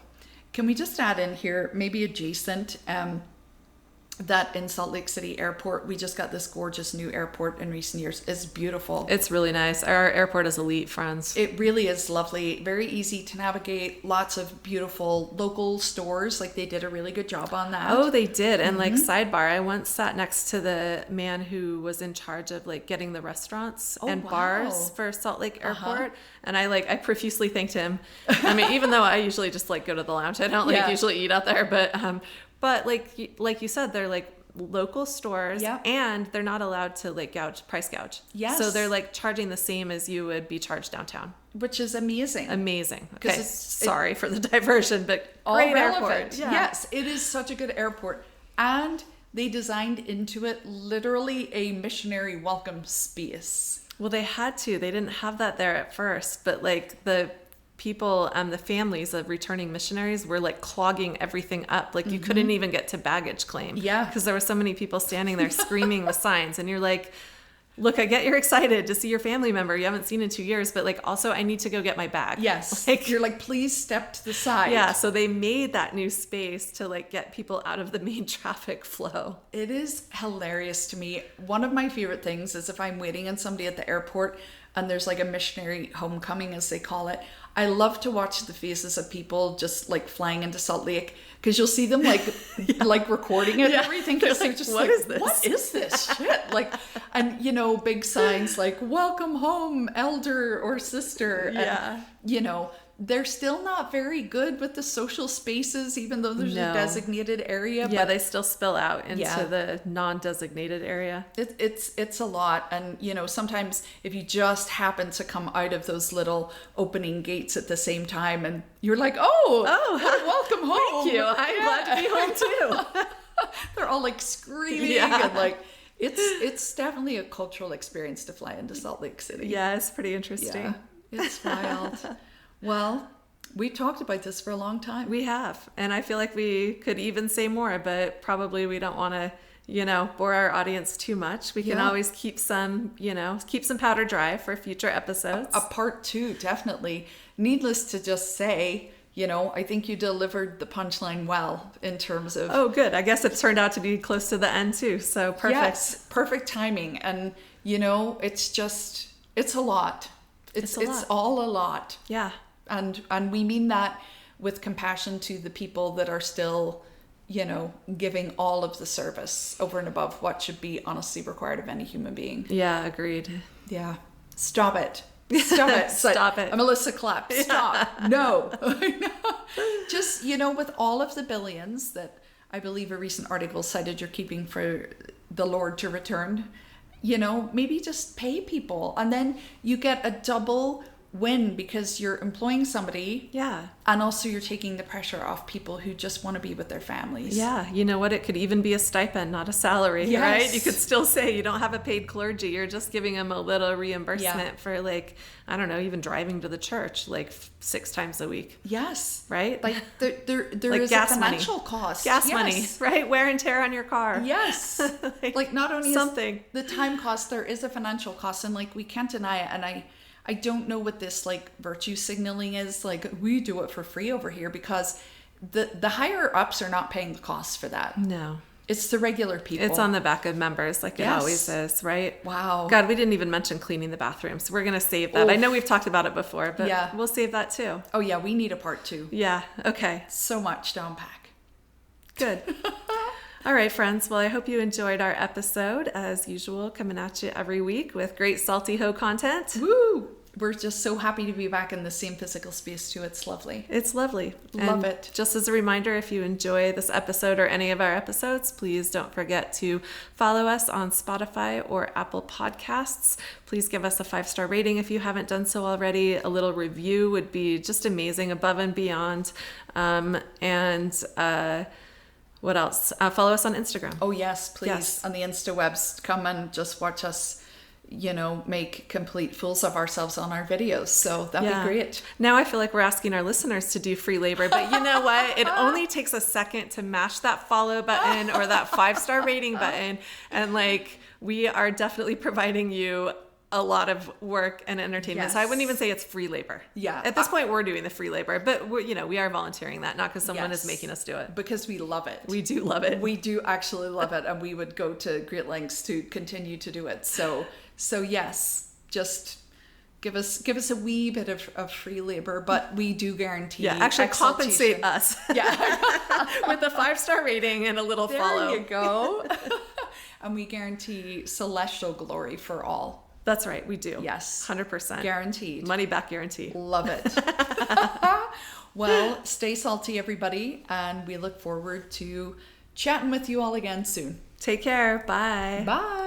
can we just add in here, maybe adjacent, that in Salt Lake City Airport, we just got this gorgeous new airport in recent years. It's beautiful. It's really nice. Our airport is elite, friends. It really is lovely. Very easy to navigate. Lots of beautiful local stores. Like, they did a really good job on that. Oh, they did. And like, sidebar, I once sat next to the man who was in charge of like getting the restaurants and bars for Salt Lake Airport. And I profusely thanked him. I mean, even though I usually just like go to the lounge, I don't usually eat out there, but like you said, they're like local stores, and they're not allowed to like price gouge. Yes. So they're like charging the same as you would be charged downtown. Which is amazing. Amazing. Okay. Sorry for the diversion, but great airport. Yeah. Yes, it is such a good airport. And they designed into it literally a missionary welcome space. Well, they had to. They didn't have that there at first, but like the people, the families of returning missionaries were like clogging everything up. Like you couldn't even get to baggage claim. Yeah. Because there were so many people standing there screaming with signs. And you're like, look, I get you're excited to see your family member you haven't seen in 2 years, but like also I need to go get my bag. Yes. Like, you're like, please step to the side. Yeah. So they made that new space to like get people out of the main traffic flow. It is hilarious to me. One of my favorite things is if I'm waiting on somebody at the airport and there's like a missionary homecoming, as they call it, I love to watch the faces of people just like flying into Salt Lake, because you'll see them like like recording it and everything, because they're just what is this? What is this shit? Like, and you know, big signs like "Welcome home, elder or sister." Yeah. And, you know, they're still not very good with the social spaces, even though there's a designated area. Yeah, but they still spill out into the non-designated area. It's a lot. And, you know, sometimes if you just happen to come out of those little opening gates at the same time and you're like, welcome home. Thank you. I'm glad to be home too. They're all like screaming and like, it's definitely a cultural experience to fly into Salt Lake City. Yeah, it's pretty interesting. Yeah, it's wild. Well, we talked about this for a long time. We have. And I feel like we could even say more, but probably we don't want to, you know, bore our audience too much. We can always keep some powder dry for future episodes. A part 2, definitely. Needless to just say, you know, I think you delivered the punchline well in terms of... Oh, good. I guess it turned out to be close to the end too. So perfect. Yes, perfect timing. And, you know, it's a lot. It's all a lot. Yeah. And we mean that with compassion to the people that are still, you know, giving all of the service over and above what should be honestly required of any human being. Yeah, agreed. Yeah. Stop it. Stop it. Melissa Clapp. Stop. No. Just, you know, with all of the billions that I believe a recent article cited you're keeping for the Lord to return, you know, maybe just pay people, and then you get a double win because you're employing somebody. Yeah. And also you're taking the pressure off people who just want to be with their families. Yeah. You know what? It could even be a stipend, not a salary, yes. right? You could still say you don't have a paid clergy. You're just giving them a little reimbursement for like, I don't know, even driving to the church like 6 times a week. Yes. Right? Like there like is gas a financial money. cost. Gas yes. money, right? Wear and tear on your car. Yes. like not only something. is the time cost, there is a financial cost, and like we can't deny it. And I don't know what this like virtue signaling is. Like we do it for free over here because the higher ups are not paying the costs for that. No. It's the regular people. It's on the back of members like it yes. always is, right? Wow. God, we didn't even mention cleaning the bathrooms. We're going to save that. Oof. I know we've talked about it before, but yeah. we'll save that too. Oh yeah, we need a part 2. Yeah, okay. So much to unpack. Good. All right, friends. Well, I hope you enjoyed our episode. As usual, coming at you every week with great salty hoe content. Woo! We're just so happy to be back in the same physical space too. It's lovely. It's lovely. Love it. Just as a reminder, if you enjoy this episode or any of our episodes, please don't forget to follow us on Spotify or Apple Podcasts. Please give us a 5-star rating if you haven't done so already. A little review would be just amazing, above and beyond. What else? Follow us on Instagram. Oh, yes, please. Yes. On the Insta webs. Come and just watch us, make complete fools of ourselves on our videos. So that'd be great. Now I feel like we're asking our listeners to do free labor, but you know what? It only takes a second to mash that follow button or that 5-star rating button. And like, we are definitely providing you a lot of work and entertainment. Yes. So I wouldn't even say it's free labor. Yeah. At this point, we're doing the free labor, but we are volunteering that, not because someone yes. is making us do it. Because we love it. We do love it. We do actually love it, and we would go to great lengths to continue to do it. So yes, just give us a wee bit of free labor, but we do guarantee. Yeah, actually compensate us. Yeah. With a 5-star rating and a little follow. There you go. And we guarantee celestial glory for all. That's right, we do. Yes. 100%. Guaranteed. Money back guarantee. Love it. Well, stay salty, everybody, and we look forward to chatting with you all again soon. Take care. Bye. Bye.